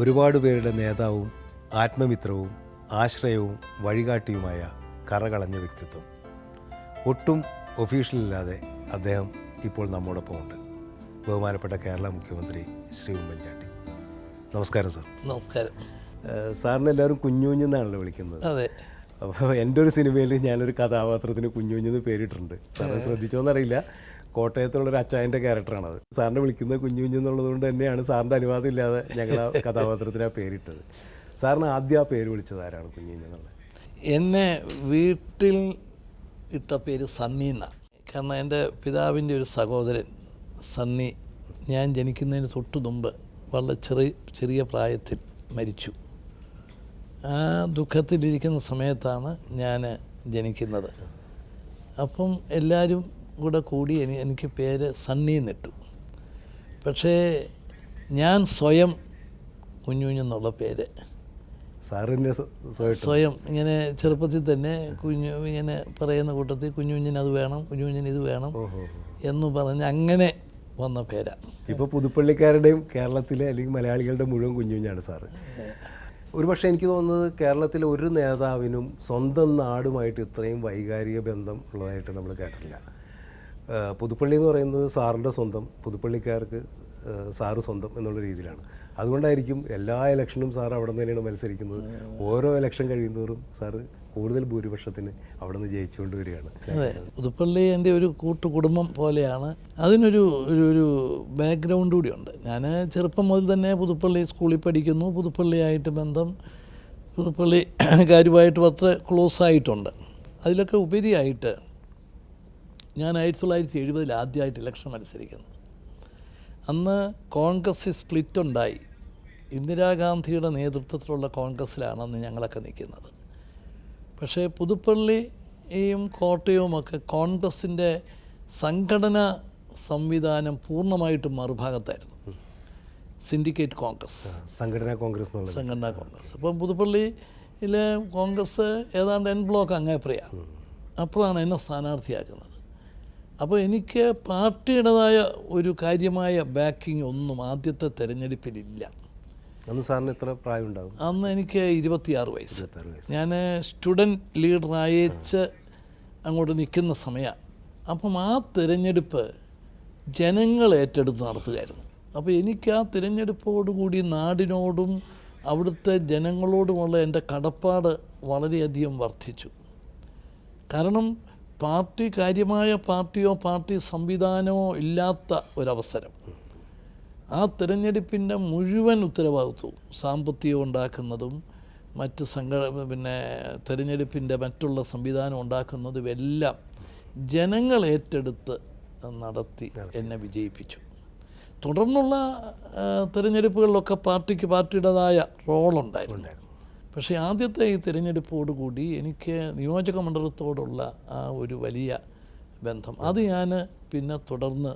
ഒരുപാട് പേരുടെ നേതാവും ആത്മമിത്രവും ആശ്രയവും വഴികാട്ടിയുമായ കറകളഞ്ഞ വ്യക്തിത്വം. ഒട്ടും ഒഫീഷ്യലില്ലാതെ അദ്ദേഹം ഇപ്പോൾ നമ്മോടൊപ്പമുണ്ട്. ബഹുമാനപ്പെട്ട കേരള മുഖ്യമന്ത്രി ശ്രീ ഉമ്മൻചാണ്ടി. നമസ്കാരം സാർ. നമസ്കാരം. സാറിന് എല്ലാവരും കുഞ്ഞുഞ്ഞെന്നാണല്ലോ വിളിക്കുന്നത്. അതെ. അപ്പോൾ എൻ്റെ ഒരു സിനിമയിൽ ഞാനൊരു കഥാപാത്രത്തിന് കുഞ്ഞുഞ്ഞെന്ന് പേരിട്ടിട്ടുണ്ട്. സാറിന് ശ്രദ്ധിച്ചോന്നറിയില്ല. കോട്ടയത്തുള്ളൊരു അച്ചായൻ്റെ ക്യാരക്ടറാണത്. സാറിനെ വിളിക്കുന്നത് കുഞ്ഞുഞ്ഞെന്നുള്ളത് കൊണ്ട് തന്നെയാണ് സാറിൻ്റെ അനുവാദം ഇല്ലാതെ ഞങ്ങൾ ആ കഥാപാത്രത്തിന് ആ പേരിട്ടത്. സാറിന് ആദ്യം ആ പേര് വിളിച്ചത് ആരാണ് കുഞ്ഞുഞ്ഞെന്നുള്ളത്? എന്നെ വീട്ടിൽ ഇട്ട പേര് സണ്ണി എന്നാണ്. കാരണം എൻ്റെ പിതാവിൻ്റെ ഒരു സഹോദരൻ സണ്ണി ഞാൻ ജനിക്കുന്നതിന് തൊട്ട് മുമ്പ് വളരെ ചെറിയ പ്രായത്തിൽ മരിച്ചു. ആ ദുഃഖത്തിലിരിക്കുന്ന സമയത്താണ് ഞാൻ ജനിക്കുന്നത്. അപ്പം എല്ലാവരും കൂടി എനിക്ക് പേര് സണ്ണി എന്നിട്ടു. പക്ഷേ ഞാൻ സ്വയം കുഞ്ഞുഞ്ഞെന്നുള്ള പേര് സാറിൻ്റെ സ്വയം ഇങ്ങനെ ചെറുപ്പത്തിൽ തന്നെ ഇങ്ങനെ പറയുന്ന കൂട്ടത്തിൽ കുഞ്ഞുഞ്ഞൻ അത് വേണം, കുഞ്ഞുഞ്ഞൻ ഇത് വേണം എന്ന് പറഞ്ഞ് അങ്ങനെ വന്ന പേരാണ്. ഇപ്പോൾ പുതുപ്പള്ളിക്കാരുടെയും കേരളത്തിലെ അല്ലെങ്കിൽ മലയാളികളുടെ മുഴുവൻ കുഞ്ഞുഞ്ഞാണ് സാറ്. ഒരുപക്ഷെ എനിക്ക് തോന്നുന്നത് കേരളത്തിലെ ഒരു നേതാവിനും സ്വന്തം നാടുമായിട്ട് ഇത്രയും വൈകാരിക ബന്ധം ഉള്ളതായിട്ട് നമ്മൾ കേട്ടിട്ടില്ല. പുതുപ്പള്ളി എന്ന് പറയുന്നത് സാറിൻ്റെ സ്വന്തം, പുതുപ്പള്ളിക്കാർക്ക് സാറ് സ്വന്തം എന്നുള്ള രീതിയിലാണ്. അതുകൊണ്ടായിരിക്കും എല്ലാ ഇലക്ഷനും സാർ അവിടെ നിന്ന് തന്നെയാണ് മത്സരിക്കുന്നത്. ഓരോ ഇലക്ഷൻ കഴിയുന്നതോറും സാറ് കൂടുതൽ ഭൂരിപക്ഷത്തിന് അവിടെ നിന്ന് ജയിച്ചുകൊണ്ട് വരികയാണ്. അതെ, പുതുപ്പള്ളി എൻ്റെ ഒരു കൂട്ടുകുടുംബം പോലെയാണ്. അതിനൊരു ഒരു ബാക്ക്ഗ്രൗണ്ട് കൂടിയുണ്ട്. ഞാൻ ചെറുപ്പം മുതൽ തന്നെ പുതുപ്പള്ളി സ്കൂളിൽ പഠിക്കുന്നു. പുതുപ്പള്ളിയായിട്ട് ബന്ധം പുതുപ്പള്ളിക്കാരുമായിട്ട് അത്ര ക്ലോസ് ആയിട്ടുണ്ട്. അതിലൊക്കെ ഉപരിയായിട്ട് ഞാൻ 1970 ആദ്യമായിട്ട് ഇലക്ഷൻ മത്സരിക്കുന്നത്. അന്ന് കോൺഗ്രസ് സ്പ്ലിറ്റ് ഉണ്ടായി. ഇന്ദിരാഗാന്ധിയുടെ നേതൃത്വത്തിലുള്ള കോൺഗ്രസ്സിലാണ് അന്ന് ഞങ്ങളൊക്കെ നിൽക്കുന്നത്. പക്ഷേ പുതുപ്പള്ളിയും കോട്ടയവുമൊക്കെ കോൺഗ്രസിൻ്റെ സംഘടനാ സംവിധാനം പൂർണ്ണമായിട്ടും മറുഭാഗത്തായിരുന്നു. സിൻഡിക്കേറ്റ് കോൺഗ്രസ്, സംഘടനാ കോൺഗ്രസ്. അപ്പം പുതുപ്പള്ളിയിലെ കോൺഗ്രസ് ഏതാണ്ട് എൻ ബ്ലോക്ക് അങ്ങേപ്പുറയാണ്. അപ്പോഴാണ് എന്നെ സ്ഥാനാർത്ഥിയാക്കുന്നത്. അപ്പോൾ എനിക്ക് പാർട്ടിയുടേതായ ഒരു കാര്യമായ ബാക്കിംഗ് ഒന്നും ആദ്യത്തെ തെരഞ്ഞെടുപ്പിലില്ല. അന്ന് സാറിന് എത്ര പ്രായം ഉണ്ടാകും? അന്ന് എനിക്ക് 26 വയസ്സ്. ഞാൻ സ്റ്റുഡൻറ്റ് ലീഡർ അയച്ച് അങ്ങോട്ട് നിൽക്കുന്ന സമയമാണ്. അപ്പം ആ തിരഞ്ഞെടുപ്പ് ജനങ്ങൾ ഏറ്റെടുത്ത് നടത്തുകയായിരുന്നു. അപ്പോൾ എനിക്ക് ആ തിരഞ്ഞെടുപ്പോടുകൂടി നാടിനോടും അവിടുത്തെ ജനങ്ങളോടുമുള്ള എൻ്റെ കടപ്പാട് വളരെയധികം വർദ്ധിച്ചു. കാരണം കാര്യമായ പാർട്ടിയോ പാർട്ടി സംവിധാനമോ ഇല്ലാത്ത ഒരവസരം. ആ തിരഞ്ഞെടുപ്പിൻ്റെ മുഴുവൻ ഉത്തരവാദിത്വവും സാമ്പത്തികം ഉണ്ടാക്കുന്നതും മറ്റ് തിരഞ്ഞെടുപ്പിൻ്റെ മറ്റുള്ള സംവിധാനം ഉണ്ടാക്കുന്നതും എല്ലാം ജനങ്ങൾ ഏറ്റെടുത്ത് നടത്തി എന്നെ വിജയിപ്പിച്ചു. തുടർന്നുള്ള തിരഞ്ഞെടുപ്പുകളിലൊക്കെ പാർട്ടിയുടേതായ റോളുണ്ടായിരുന്നു. പക്ഷേ ആദ്യത്തെ ഈ തിരഞ്ഞെടുപ്പോടുകൂടി എനിക്ക് നിയോജക മണ്ഡലത്തോടുള്ള ആ ഒരു വലിയ ബന്ധം അത് ഞാൻ പിന്നെ തുടർന്ന്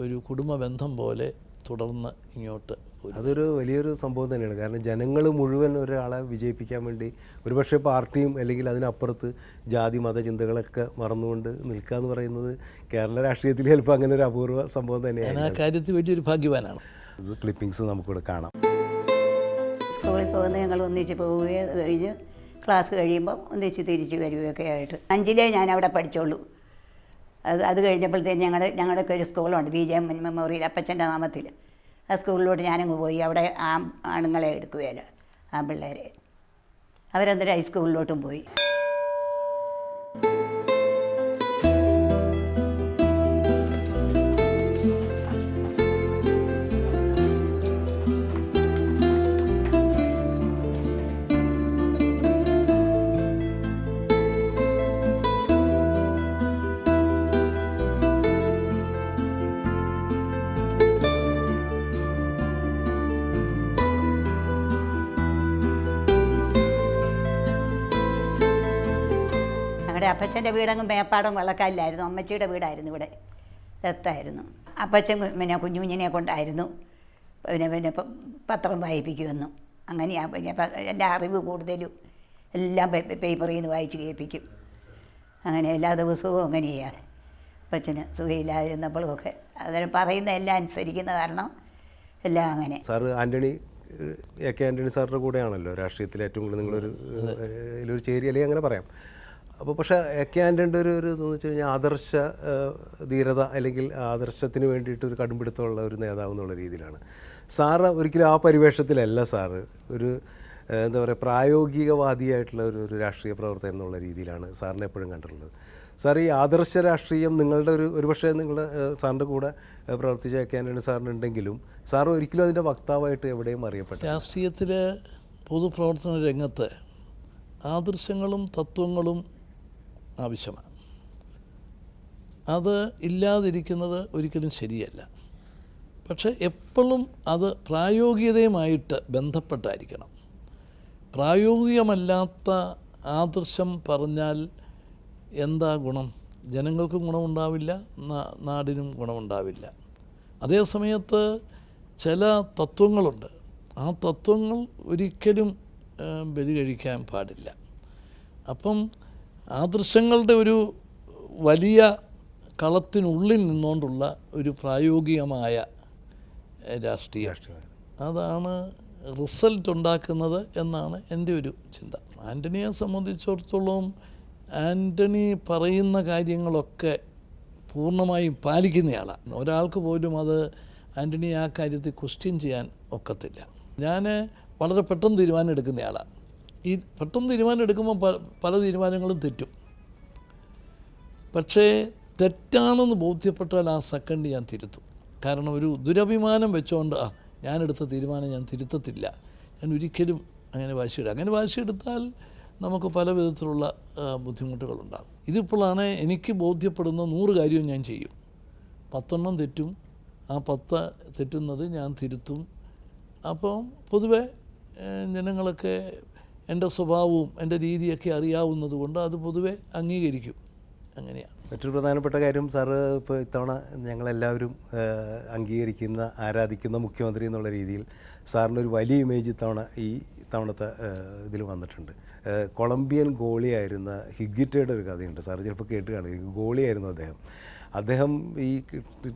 ഒരു കുടുംബ ബന്ധം പോലെ തുടർന്ന് ഇങ്ങോട്ട്. അതൊരു വലിയൊരു സംഭവം തന്നെയാണ്. കാരണം ജനങ്ങൾ മുഴുവൻ ഒരാളെ വിജയിപ്പിക്കാൻ വേണ്ടി ഒരുപക്ഷെ പാർട്ടിയും അല്ലെങ്കിൽ അതിനപ്പുറത്ത് ജാതി മത ചിന്തകളൊക്കെ മറന്നുകൊണ്ട് നിൽക്കുക എന്ന് പറയുന്നത് കേരള രാഷ്ട്രീയത്തിൽ ചിലപ്പോൾ അങ്ങനെ ഒരു അപൂർവ സംഭവം തന്നെയാണ്. ആ കാര്യത്തിൽ വലിയൊരു ഭാഗ്യവാനാണ്. ഇത് ക്ലിപ്പിങ്സ് നമുക്കിവിടെ കാണാം. സ്കൂളിൽ പോകുന്നത് ഞങ്ങൾ ഒന്നിച്ച് പോവുകയും കഴിഞ്ഞ് ക്ലാസ് കഴിയുമ്പം ഒന്നിച്ച് തിരിച്ച് വരികയൊക്കെ ആയിട്ട് 5ലെ ഞാൻ അവിടെ പഠിച്ചോളൂ. അത് കഴിഞ്ഞപ്പോഴത്തേന് ഞങ്ങളുടെയൊക്കെ ഒരു സ്കൂളുണ്ട്, BJ മെമ്മോറിയൽ, അപ്പച്ചൻ്റെ നാമത്തിൽ. ആ സ്കൂളിലോട്ട് ഞാനങ്ങ് പോയി. അവിടെ ആണുങ്ങളെ എടുക്കുകയില്ല, ആൺപിള്ളേരെ. അവരന്നേരം ഹൈസ്കൂളിലോട്ടും പോയി. ഞങ്ങളുടെ അപ്പച്ചൻ്റെ വീടങ്ങ് മേപ്പാടം വള്ളക്കാലിലായിരുന്നു. അമ്മച്ചിയുടെ വീടായിരുന്നു ഇവിടെ, ദത്തായിരുന്നു. അപ്പച്ചൻ പിന്നെ കുഞ്ഞുഞ്ഞിനെ കൊണ്ടായിരുന്നു പിന്നെ പത്രം വായിപ്പിക്കുമെന്നും. അങ്ങനെയാണ് പിന്നെ എല്ലാ അറിവ് കൂടുതലും എല്ലാം പേപ്പറിൽ നിന്ന് വായിച്ച് കേൾപ്പിക്കും. അങ്ങനെ എല്ലാ ദിവസവും അങ്ങനെയാണ്. അപ്പച്ചന് സുഖയില്ലാതിരുന്നപ്പോഴും ഒക്കെ അതിന് പറയുന്ന എല്ലാം അനുസരിക്കുന്ന കാരണം എല്ലാം അങ്ങനെ. Sir Antony A K Antony സാറിൻ്റെ കൂടെയാണല്ലോ രാഷ്ട്രീയത്തിൽ ഏറ്റവും കൂടുതൽ നിങ്ങളൊരു ഇതിലൊരു ചേരി അല്ലെങ്കിൽ അങ്ങനെ പറയാം. അപ്പോൾ പക്ഷേ എ കെ ആൻ്റണിയുടെ ഒരു ഇതെന്ന് വെച്ച് കഴിഞ്ഞാൽ ആദർശ ധീരത അല്ലെങ്കിൽ ആദർശത്തിന് വേണ്ടിയിട്ട് ഒരു കടുംപിടുത്തമുള്ള ഒരു നേതാവ് എന്നുള്ള രീതിയിലാണ്. സാറ് ഒരിക്കലും ആ പരിവേഷത്തിലല്ല സാറ് ഒരു എന്താ പറയുക പ്രായോഗികവാദിയായിട്ടുള്ള ഒരു രാഷ്ട്രീയ പ്രവർത്തകൻ എന്നുള്ള രീതിയിലാണ് സാറിനെ എപ്പോഴും കണ്ടിട്ടുള്ളത്. സാർ ഈ ആദർശ രാഷ്ട്രീയം നിങ്ങളുടെ ഒരുപക്ഷെ നിങ്ങളുടെ സാറിൻ്റെ കൂടെ പ്രവർത്തിച്ച എ കെ ആൻ്റണി സാറിനുണ്ടെങ്കിലും സാർ ഒരിക്കലും അതിൻ്റെ വക്താവായിട്ട് എവിടെയും അറിയപ്പെട്ടു. രാഷ്ട്രീയത്തിൽ പൊതുപ്രവർത്തന രംഗത്ത് ആദർശങ്ങളും തത്വങ്ങളും ആവശ്യമാണ്. അത് ഇല്ലാതിരിക്കുന്നത് ഒരിക്കലും ശരിയല്ല. പക്ഷേ എപ്പോഴും അത് പ്രായോഗികതയുമായിട്ട് ബന്ധപ്പെട്ടായിരിക്കണം. പ്രായോഗികമല്ലാത്ത ആദർശം പറഞ്ഞാൽ എന്താ ഗുണം? ജനങ്ങൾക്കും ഗുണമുണ്ടാവില്ല, നാടിനും ഗുണമുണ്ടാവില്ല. അതേ സമയത്ത് ചില തത്വങ്ങളുണ്ട്, ആ തത്വങ്ങൾ ഒരിക്കലും ബലി കഴിക്കാൻ പാടില്ല. അപ്പം ആദർശങ്ങളുടെ ഒരു വലിയ കളത്തിനുള്ളിൽ നിന്നുകൊണ്ടുള്ള ഒരു പ്രായോഗികമായ രാഷ്ട്രീയം, അതാണ് റിസൾട്ട് ഉണ്ടാക്കുന്നത് എന്നാണ് എൻ്റെ ഒരു ചിന്ത. ആൻ്റണിയെ സംബന്ധിച്ചിടത്തോളം ആൻ്റണി പറയുന്ന കാര്യങ്ങളൊക്കെ പൂർണ്ണമായും പാലിക്കുന്നയാളാണ്. ഒരാൾക്ക് പോലും അത് ആൻ്റണി ആ കാര്യത്തിൽ ക്വസ്റ്റ്യൻ ചെയ്യാൻ ഒക്കത്തില്ല. ഞാൻ വളരെ പെട്ടെന്ന് തീരുമാനം എടുക്കുന്നയാളാണ്. ഈ പെട്ടെന്ന് തീരുമാനം എടുക്കുമ്പോൾ പല തീരുമാനങ്ങളും തെറ്റും. പക്ഷേ തെറ്റാണെന്ന് ബോധ്യപ്പെട്ടാൽ ആ സെക്കൻഡ് ഞാൻ തിരുത്തും. കാരണം ഒരു ദുരഭിമാനം വെച്ചുകൊണ്ട് ഞാനെടുത്ത തീരുമാനം ഞാൻ തിരുത്തത്തില്ല, ഞാൻ ഒരിക്കലും അങ്ങനെ വാശിയിടുക. അങ്ങനെ വാശിയെടുത്താൽ നമുക്ക് പല വിധത്തിലുള്ള ബുദ്ധിമുട്ടുകളുണ്ടാകും. ഇതിപ്പോഴാണ് എനിക്ക് ബോധ്യപ്പെടുന്ന 100 കാര്യവും ഞാൻ ചെയ്യും. 10 തെറ്റും, ആ 10 തെറ്റുന്നത് ഞാൻ തിരുത്തും. അപ്പം പൊതുവെ ജനങ്ങളൊക്കെ എൻ്റെ സ്വഭാവവും എൻ്റെ രീതിയൊക്കെ അറിയാവുന്നത് കൊണ്ട് അത് പൊതുവെ അംഗീകരിക്കും. അങ്ങനെയാണ്. മറ്റൊരു പ്രധാനപ്പെട്ട കാര്യം, സാറ് ഇപ്പോൾ ഇത്തവണ ഞങ്ങളെല്ലാവരും അംഗീകരിക്കുന്ന ആരാധിക്കുന്ന മുഖ്യമന്ത്രി എന്നുള്ള രീതിയിൽ സാറിൻ്റെ ഒരു വലിയ ഇമേജ് ഇത്തവണത്തെ ഇതിൽ വന്നിട്ടുണ്ട്. കൊളംബിയൻ ഗോളിയായിരുന്ന ഹിഗ്വിറ്റയുടെ ഒരു കഥയുണ്ട്, സാറ് ചിലപ്പോൾ കേട്ട് കാണും. ഗോളിയായിരുന്നു അദ്ദേഹം ഈ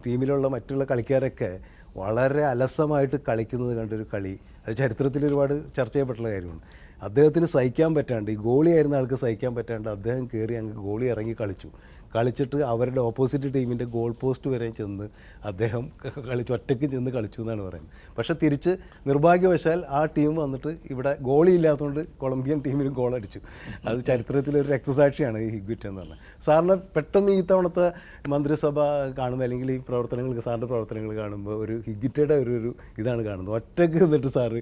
ടീമിലുള്ള മറ്റുള്ള കളിക്കാരൊക്കെ വളരെ അലസമായിട്ട് കളിക്കുന്നത് കണ്ടൊരു കളി, അത് ചരിത്രത്തിൽ ഒരുപാട് ചർച്ച ചെയ്യപ്പെട്ടുള്ള കാര്യമാണ്. അദ്ദേഹത്തിന് സഹിക്കാൻ പറ്റാണ്ട്, ഈ ഗോളിയായിരുന്ന ആൾക്ക് സഹിക്കാൻ പറ്റാണ്ട് അദ്ദേഹം കയറി അങ്ങ് ഗോളി ഇറങ്ങി കളിച്ചിട്ട് അവരുടെ ഓപ്പോസിറ്റ് ടീമിൻ്റെ ഗോൾ പോസ്റ്റ് വരെ ചെന്ന് അദ്ദേഹം ഒറ്റയ്ക്ക് ചെന്ന് കളിച്ചു എന്നാണ് പറയുന്നത്. പക്ഷേ തിരിച്ച് നിർഭാഗ്യവശാൽ ആ ടീം വന്നിട്ട് ഇവിടെ ഗോളി ഇല്ലാത്തതുകൊണ്ട് കൊളംബിയൻ ടീമിന് ഗോളടിച്ചു. അത് ചരിത്രത്തിലൊരു രക്തസാക്ഷിയാണ് ഈ ഹിഗ്വിറ്റ് എന്ന് പറഞ്ഞത്. സാറിന് പെട്ടെന്ന് ഈ തവണത്തെ മന്ത്രിസഭ കാണുമ്പോൾ അല്ലെങ്കിൽ ഈ സാറിൻ്റെ പ്രവർത്തനങ്ങൾ കാണുമ്പോൾ ഒരു ഹിഗ്വിറ്റയുടെ ഒരു ഇതാണ് കാണുന്നത്. ഒറ്റയ്ക്ക് നിന്നിട്ട് സാറ്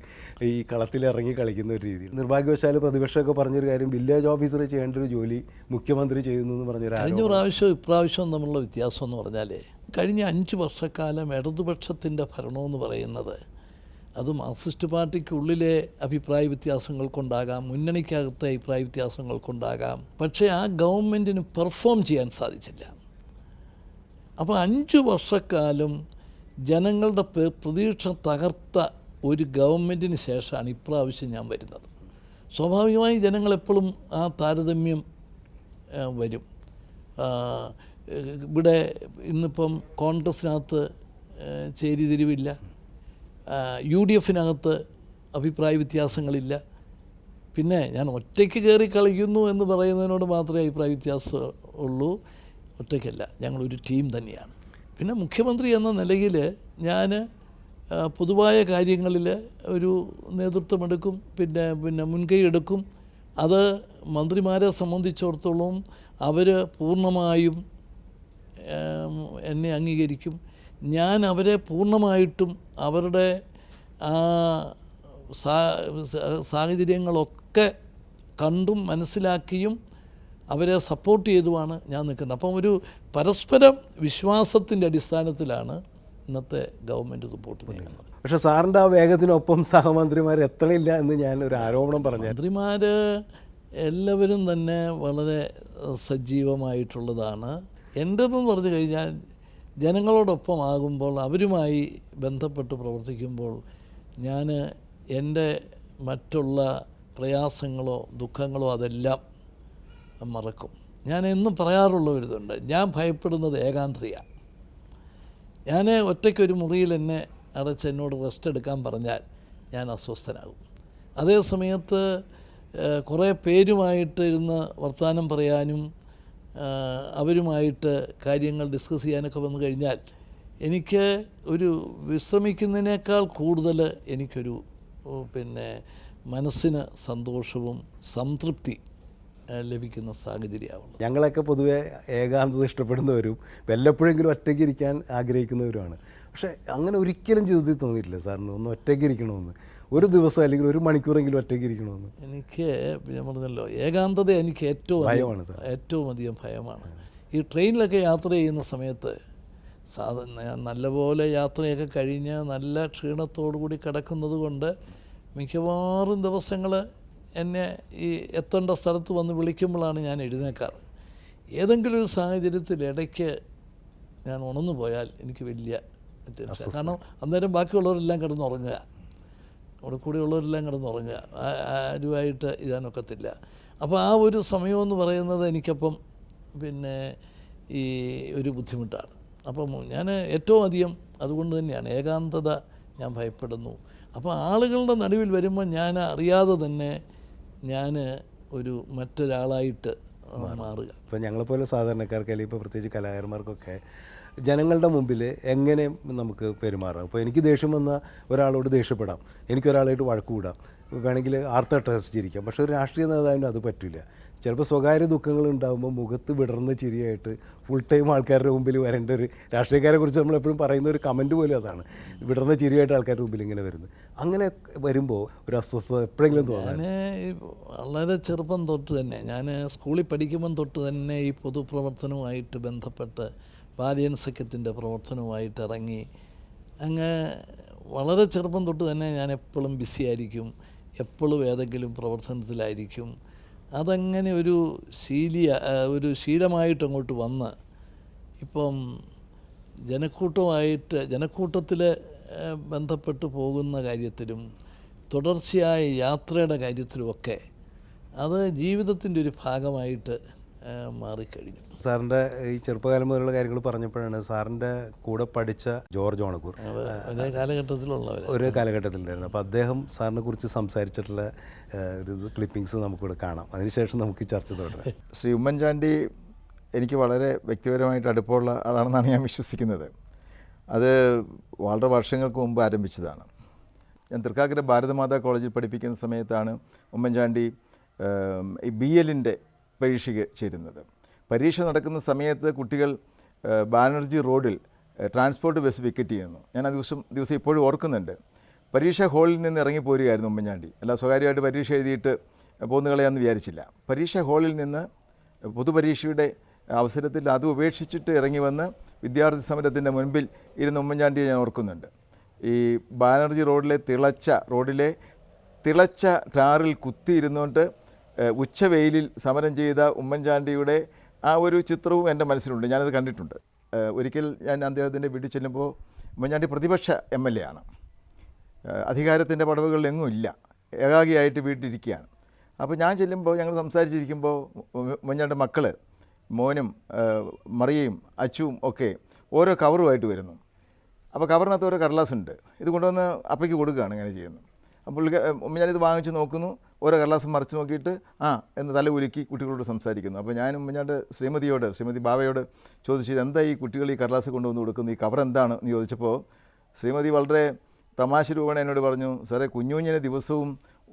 ഈ കളത്തിലിറങ്ങി കളിക്കുന്ന ഒരു രീതിയിൽ. നിർഭാഗ്യവശാൽ പ്രതിപക്ഷമൊക്കെ പറഞ്ഞൊരു കാര്യം, വില്ലേജ് ഓഫീസർ ചെയ്യേണ്ട ഒരു ജോലി മുഖ്യമന്ത്രി ചെയ്യുന്നു എന്ന് പറഞ്ഞൊരു ഇപ്രാവശ്യം തമ്മിലുള്ള വ്യത്യാസം എന്ന് പറഞ്ഞാൽ, കഴിഞ്ഞ 5 വർഷക്കാലം ഇടതുപക്ഷത്തിൻ്റെ ഭരണമെന്ന് പറയുന്നത് അത് മാർക്സിസ്റ്റ് പാർട്ടിക്കുള്ളിലെ അഭിപ്രായ വ്യത്യാസങ്ങൾ കൊണ്ടാകാം, മുന്നണിക്കകത്തെ അഭിപ്രായ വ്യത്യാസങ്ങൾ കൊണ്ടാകാം. പക്ഷേ ആ ഗവൺമെൻറ്റിന് പെർഫോം ചെയ്യാൻ സാധിച്ചില്ല. അപ്പോൾ 5 വർഷക്കാലം ജനങ്ങളുടെ പ്രതീക്ഷ തകർത്ത ഒരു ഗവൺമെൻറ്റിന് ശേഷമാണ് ഇപ്രാവശ്യം ഞാൻ വരുന്നത്. സ്വാഭാവികമായി ജനങ്ങളെപ്പോഴും ആ താരതമ്യം വരും. ഇവിടെ ഇന്നിപ്പം കോൺഗ്രസ്സിനകത്ത് ചേരിതിരിവില്ല, UDFനകത്ത് അഭിപ്രായ വ്യത്യാസങ്ങളില്ല. പിന്നെ ഞാൻ ഒറ്റയ്ക്ക് കയറി കളിക്കുന്നു എന്ന് പറയുന്നതിനോട് മാത്രമേ അഭിപ്രായ വ്യത്യാസം ഉള്ളൂ. ഒറ്റയ്ക്കല്ല, ഞങ്ങളൊരു ടീം തന്നെയാണ്. പിന്നെ മുഖ്യമന്ത്രി എന്ന നിലയിൽ ഞാൻ പൊതുവായ കാര്യങ്ങളിൽ ഒരു നേതൃത്വമെടുക്കും, പിന്നെ മുൻകൈ എടുക്കും. അത് മന്ത്രിമാരെ സംബന്ധിച്ചിടത്തോളം അവർ പൂർണ്ണമായും എന്നെ അംഗീകരിക്കും. ഞാൻ അവരെ പൂർണ്ണമായിട്ടും അവരുടെ സാഹചര്യങ്ങളൊക്കെ കണ്ടും മനസ്സിലാക്കിയും അവരെ സപ്പോർട്ട് ചെയ്തുമാണ് ഞാൻ നിൽക്കുന്നത്. അപ്പം ഒരു പരസ്പരം വിശ്വാസത്തിൻ്റെ അടിസ്ഥാനത്തിലാണ് ഇന്നത്തെ ഗവൺമെൻറ് സപ്പോർട്ട് ചെയ്യുന്നത്. പക്ഷേ സാറിൻ്റെ ആ വേഗത്തിനൊപ്പം സഹമന്ത്രിമാർ എത്തണില്ല എന്ന് ഞാൻ ഒരു ആരോപണം പറഞ്ഞു. മന്ത്രിമാർ എല്ലാവരും തന്നെ വളരെ സജീവമായിട്ടുള്ളതാണ്. എൻ്റെതെന്ന് പറഞ്ഞു കഴിഞ്ഞാൽ ജനങ്ങളോടൊപ്പം ആകുമ്പോൾ, അവരുമായി ബന്ധപ്പെട്ട് പ്രവർത്തിക്കുമ്പോൾ ഞാൻ എൻ്റെ മറ്റുള്ള പ്രയാസങ്ങളോ ദുഃഖങ്ങളോ അതെല്ലാം മറക്കും. ഞാൻ എന്നും പറയാറുള്ള ഒരു ഇതുണ്ട്, ഞാൻ ഭയപ്പെടുന്നത് ഏകാന്തതയാണ്. ഞാൻ ഒറ്റയ്ക്കൊരു മുറിയിൽ എന്നെ അടച്ച് എന്നോട് റെസ്റ്റ് എടുക്കാൻ പറഞ്ഞാൽ ഞാൻ അസ്വസ്ഥനാകും. അതേ സമയത്ത് കുറേ പേരുമായിട്ട് ഇരുന്ന് വർത്തമാനം പറയാനും അവരുമായിട്ട് കാര്യങ്ങൾ ഡിസ്കസ് ചെയ്യാനൊക്കെ വന്നു കഴിഞ്ഞാൽ എനിക്ക് ഒരു വിശ്രമിക്കുന്നതിനേക്കാൾ കൂടുതൽ എനിക്കൊരു മനസ്സിന് സന്തോഷവും സംതൃപ്തി ലഭിക്കുന്ന സാഹചര്യമാവുള്ളൂ. ഞങ്ങളൊക്കെ പൊതുവെ ഏകാന്തത ഇഷ്ടപ്പെടുന്നവരും വല്ലപ്പോഴെങ്കിലും ഒറ്റയ്ക്ക് ഇരിക്കാൻ ആഗ്രഹിക്കുന്നവരുമാണ്. പക്ഷേ അങ്ങനെ ഒരിക്കലും ജീവിതത്തിൽ തോന്നിയിട്ടില്ല സാറിന് ഒന്ന് ഒറ്റയ്ക്ക് ഇരിക്കണമെന്ന്, ഒരു ദിവസം അല്ലെങ്കിൽ ഒരു മണിക്കൂറെങ്കിലും ഒറ്റയ്ക്ക് ഇരിക്കണമെന്ന്? എനിക്ക് ഞാൻ പറഞ്ഞല്ലോ, ഏകാന്തത എനിക്ക് ഏറ്റവും അധികം ഭയമാണ്. ഈ ട്രെയിനിലൊക്കെ യാത്ര ചെയ്യുന്ന സമയത്ത് നല്ലപോലെ യാത്രയൊക്കെ കഴിഞ്ഞ് നല്ല ക്ഷീണത്തോടു കൂടി കിടക്കുന്നത് കൊണ്ട് മിക്കവാറും ദിവസങ്ങൾ എന്നെ ഈ എത്തേണ്ട സ്ഥലത്ത് വന്ന് വിളിക്കുമ്പോഴാണ് ഞാൻ എഴുന്നേക്കാറ്. ഏതെങ്കിലും ഒരു സാഹചര്യത്തിൽ ഇടയ്ക്ക് ഞാൻ ഉണർന്നു പോയാൽ എനിക്ക് വലിയ ടെൻഷൻ. കാരണം അന്നേരം ബാക്കിയുള്ളവരെല്ലാം കിടന്നുറങ്ങുക, അവിടെ കൂടെയുള്ളവരെല്ലാം കിടന്നുറങ്ങുക, ആരുമായിട്ട് ഇടാനൊക്കത്തില്ല. അപ്പോൾ ആ ഒരു സമയമെന്ന് പറയുന്നത് എനിക്കപ്പം ഈ ഒരു ബുദ്ധിമുട്ടാണ്. അപ്പം ഞാൻ ഏറ്റവും അധികം അതുകൊണ്ട് തന്നെയാണ് ഏകാന്തത ഞാൻ ഭയപ്പെടുന്നു. അപ്പോൾ ആളുകളുടെ നടുവിൽ വരുമ്പോൾ ഞാൻ അറിയാതെ തന്നെ ഞാൻ ഒരു മറ്റൊരാളായിട്ട് മാറുക. ഇപ്പോൾ ഞങ്ങളെപ്പോലെ സാധാരണക്കാർക്ക്, അല്ലെങ്കിൽ ഇപ്പോൾ പ്രത്യേകിച്ച് കലാകാരന്മാർക്കൊക്കെ ജനങ്ങളുടെ മുമ്പിൽ എങ്ങനെ നമുക്ക് പെരുമാറാം? അപ്പോൾ എനിക്ക് ദേഷ്യം വന്നാൽ ഒരാളോട് ദേഷ്യപ്പെടാം, എനിക്കൊരാളായിട്ട് വഴക്ക് കൂടാം, വേണമെങ്കിൽ ആർത്തട്ടഹസിച്ചിരിക്കാം. പക്ഷേ ഒരു രാഷ്ട്രീയ നേതാവിന് അത് പറ്റില്ല. ചിലപ്പോൾ സ്വകാര്യ ദുഃഖങ്ങൾ ഉണ്ടാകുമ്പോൾ മുഖത്ത് വിടർന്ന ചിരിയായിട്ട് ഫുൾ ടൈം ആൾക്കാരുടെ മുമ്പിൽ വരേണ്ട ഒരു രാഷ്ട്രീയക്കാരെ കുറിച്ച് നമ്മളെപ്പോഴും പറയുന്ന ഒരു കമൻറ്റ് പോലും അതാണ്, വിടർന്ന ചിരിയായിട്ട് ആൾക്കാരുടെ മുമ്പിൽ ഇങ്ങനെ വരുന്നത്. അങ്ങനെ വരുമ്പോൾ ഒരു അസ്വസ്ഥത എപ്പോഴെങ്കിലും തോന്നാൻ? ഞാൻ വളരെ ചെറുപ്പം തൊട്ട് തന്നെ, ഞാൻ സ്കൂളിൽ പഠിക്കുമ്പം തൊട്ട് തന്നെ ഈ പൊതുപ്രവർത്തനവുമായിട്ട് ബന്ധപ്പെട്ട് ബാലിയൻ സഖ്യത്തിൻ്റെ പ്രവർത്തനവുമായിട്ട് ഇറങ്ങി. അങ്ങ് വളരെ ചെറുപ്പം തൊട്ട് തന്നെ ഞാൻ എപ്പോഴും ബിസി ആയിരിക്കും, എപ്പോഴും ഏതെങ്കിലും പ്രവർത്തനത്തിലായിരിക്കും. അതങ്ങനെ ഒരു ശീലമായിട്ട് അങ്ങോട്ട് വന്ന് ഇപ്പം ജനക്കൂട്ടത്തിൽ ബന്ധപ്പെട്ട് പോകുന്ന കാര്യത്തിലും തുടർച്ചയായ യാത്രയുടെ കാര്യത്തിലുമൊക്കെ അത് ജീവിതത്തിൻ്റെ ഒരു ഭാഗമായിട്ട് മാറിക്കഴിഞ്ഞു. സാറിൻ്റെ ഈ ചെറുപ്പകാലം മുതലുള്ള കാര്യങ്ങൾ പറഞ്ഞപ്പോഴാണ് സാറിൻ്റെ കൂടെ പഠിച്ച ജോർജ് ഓണക്കൂർ അതേ കാലഘട്ടത്തിലുള്ളവർ ഒരു കാലഘട്ടത്തിലുണ്ടായിരുന്നു. അപ്പോൾ അദ്ദേഹം സാറിനെ കുറിച്ച് സംസാരിച്ചിട്ടുള്ള ഒരു ക്ലിപ്പിങ്സ് നമുക്കിവിടെ കാണാം. അതിനുശേഷം നമുക്ക് ചർച്ച തുടരാം. ശ്രീ ഉമ്മൻചാണ്ടി എനിക്ക് വളരെ വ്യക്തിപരമായിട്ട് അടുപ്പമുള്ള ആളാണെന്നാണ് ഞാൻ വിശ്വസിക്കുന്നത്. അത് വളരെ വർഷങ്ങൾക്ക് മുമ്പ് ആരംഭിച്ചതാണ്. ഞാൻ തൃക്കാക്കര ഭാരതമാതാ കോളേജിൽ പഠിപ്പിക്കുന്ന സമയത്താണ് ഉമ്മൻചാണ്ടി ഈ BL-ൻ്റെ പരീക്ഷയ്ക്ക് ചേരുന്നത്. പരീക്ഷ നടക്കുന്ന സമയത്ത് കുട്ടികൾ ബാനർജി റോഡിൽ ട്രാൻസ്പോർട്ട് ബസ് വിക്കറ്റ് ചെയ്യുന്നു. ഞാൻ ആ ദിവസം ഇപ്പോഴും ഓർക്കുന്നുണ്ട്. പരീക്ഷാ ഹാളിൽ നിന്ന് ഇറങ്ങിപ്പോരുകയായിരുന്നു ഉമ്മൻചാണ്ടി. അല്ല സ്വകാര്യമായിട്ട് പരീക്ഷ എഴുതിയിട്ട് പോന്നു കളയാമെന്ന് വിചാരിച്ചില്ല. പരീക്ഷാ ഹാളിൽ നിന്ന് പൊതുപരീക്ഷയുടെ അവസരത്തിൽ അത് ഉപേക്ഷിച്ചിട്ട് ഇറങ്ങി വന്ന് വിദ്യാർത്ഥി സമരത്തിൻ്റെ മുൻപിൽ ഇരുന്ന് ഉമ്മൻചാണ്ടിയെ ഞാൻ ഓർക്കുന്നുണ്ട്. ഈ ബാനർജി റോഡിലെ തിളച്ച ടാറിൽ കുത്തിയിരുന്നുകൊണ്ട് ഉച്ചവെയിലിൽ സമരം ചെയ്ത ഉമ്മൻചാണ്ടിയുടെ ആ ഒരു ചിത്രവും എൻ്റെ മനസ്സിലുണ്ട്. ഞാനത് കണ്ടിട്ടുണ്ട്. ഒരിക്കൽ ഞാൻ അദ്ദേഹത്തിൻ്റെ വീട്ടിൽ ചെല്ലുമ്പോൾ ഉമ്മൻചാണ്ടി പ്രതിപക്ഷ MLA ആണ്. അധികാരത്തിൻ്റെ പടവുകളിലെങ്ങും ഇല്ല, ഏകാഗിയായിട്ട് വീട്ടിലിരിക്കുകയാണ്. അപ്പോൾ ഞാൻ ചെല്ലുമ്പോൾ ഞങ്ങൾ സംസാരിച്ചിരിക്കുമ്പോൾ ഉമ്മൻചാണ്ടിയുടെ മക്കൾ മോനും മറിയയും അച്ചുവും ഒക്കെ ഓരോ കവറുമായിട്ട് വരുന്നു. അപ്പോൾ കവറിനകത്ത് ഓരോ കടലാസുണ്ട്. ഇത് കൊണ്ടുവന്ന് അപ്പയ്ക്ക് കൊടുക്കുകയാണ് ഇങ്ങനെ ചെയ്യുന്നത്. അപ്പോൾ ഉമ്മൻചാണ്ടി വാങ്ങിച്ച് നോക്കുന്നു, ഓരോ കടലാസും മറിച്ച് നോക്കിയിട്ട് എന്ന് തല ഉലുക്കി കുട്ടികളോട് സംസാരിക്കുന്നു. അപ്പോൾ ഞാൻ ഉമ്മൻചാണ്ടി ശ്രീമതി ബാവയോട് ചോദിച്ചത്, എന്താ ഈ കുട്ടികൾ ഈ കടലാസ് കൊണ്ടുവന്ന് കൊടുക്കുന്നു, ഈ കവർ എന്താണ് എന്ന് ചോദിച്ചപ്പോൾ ശ്രീമതി വളരെ തമാശ രൂപേണ എന്നോട് പറഞ്ഞു, സാറേ കുഞ്ഞുഞ്ഞിന് ദിവസവും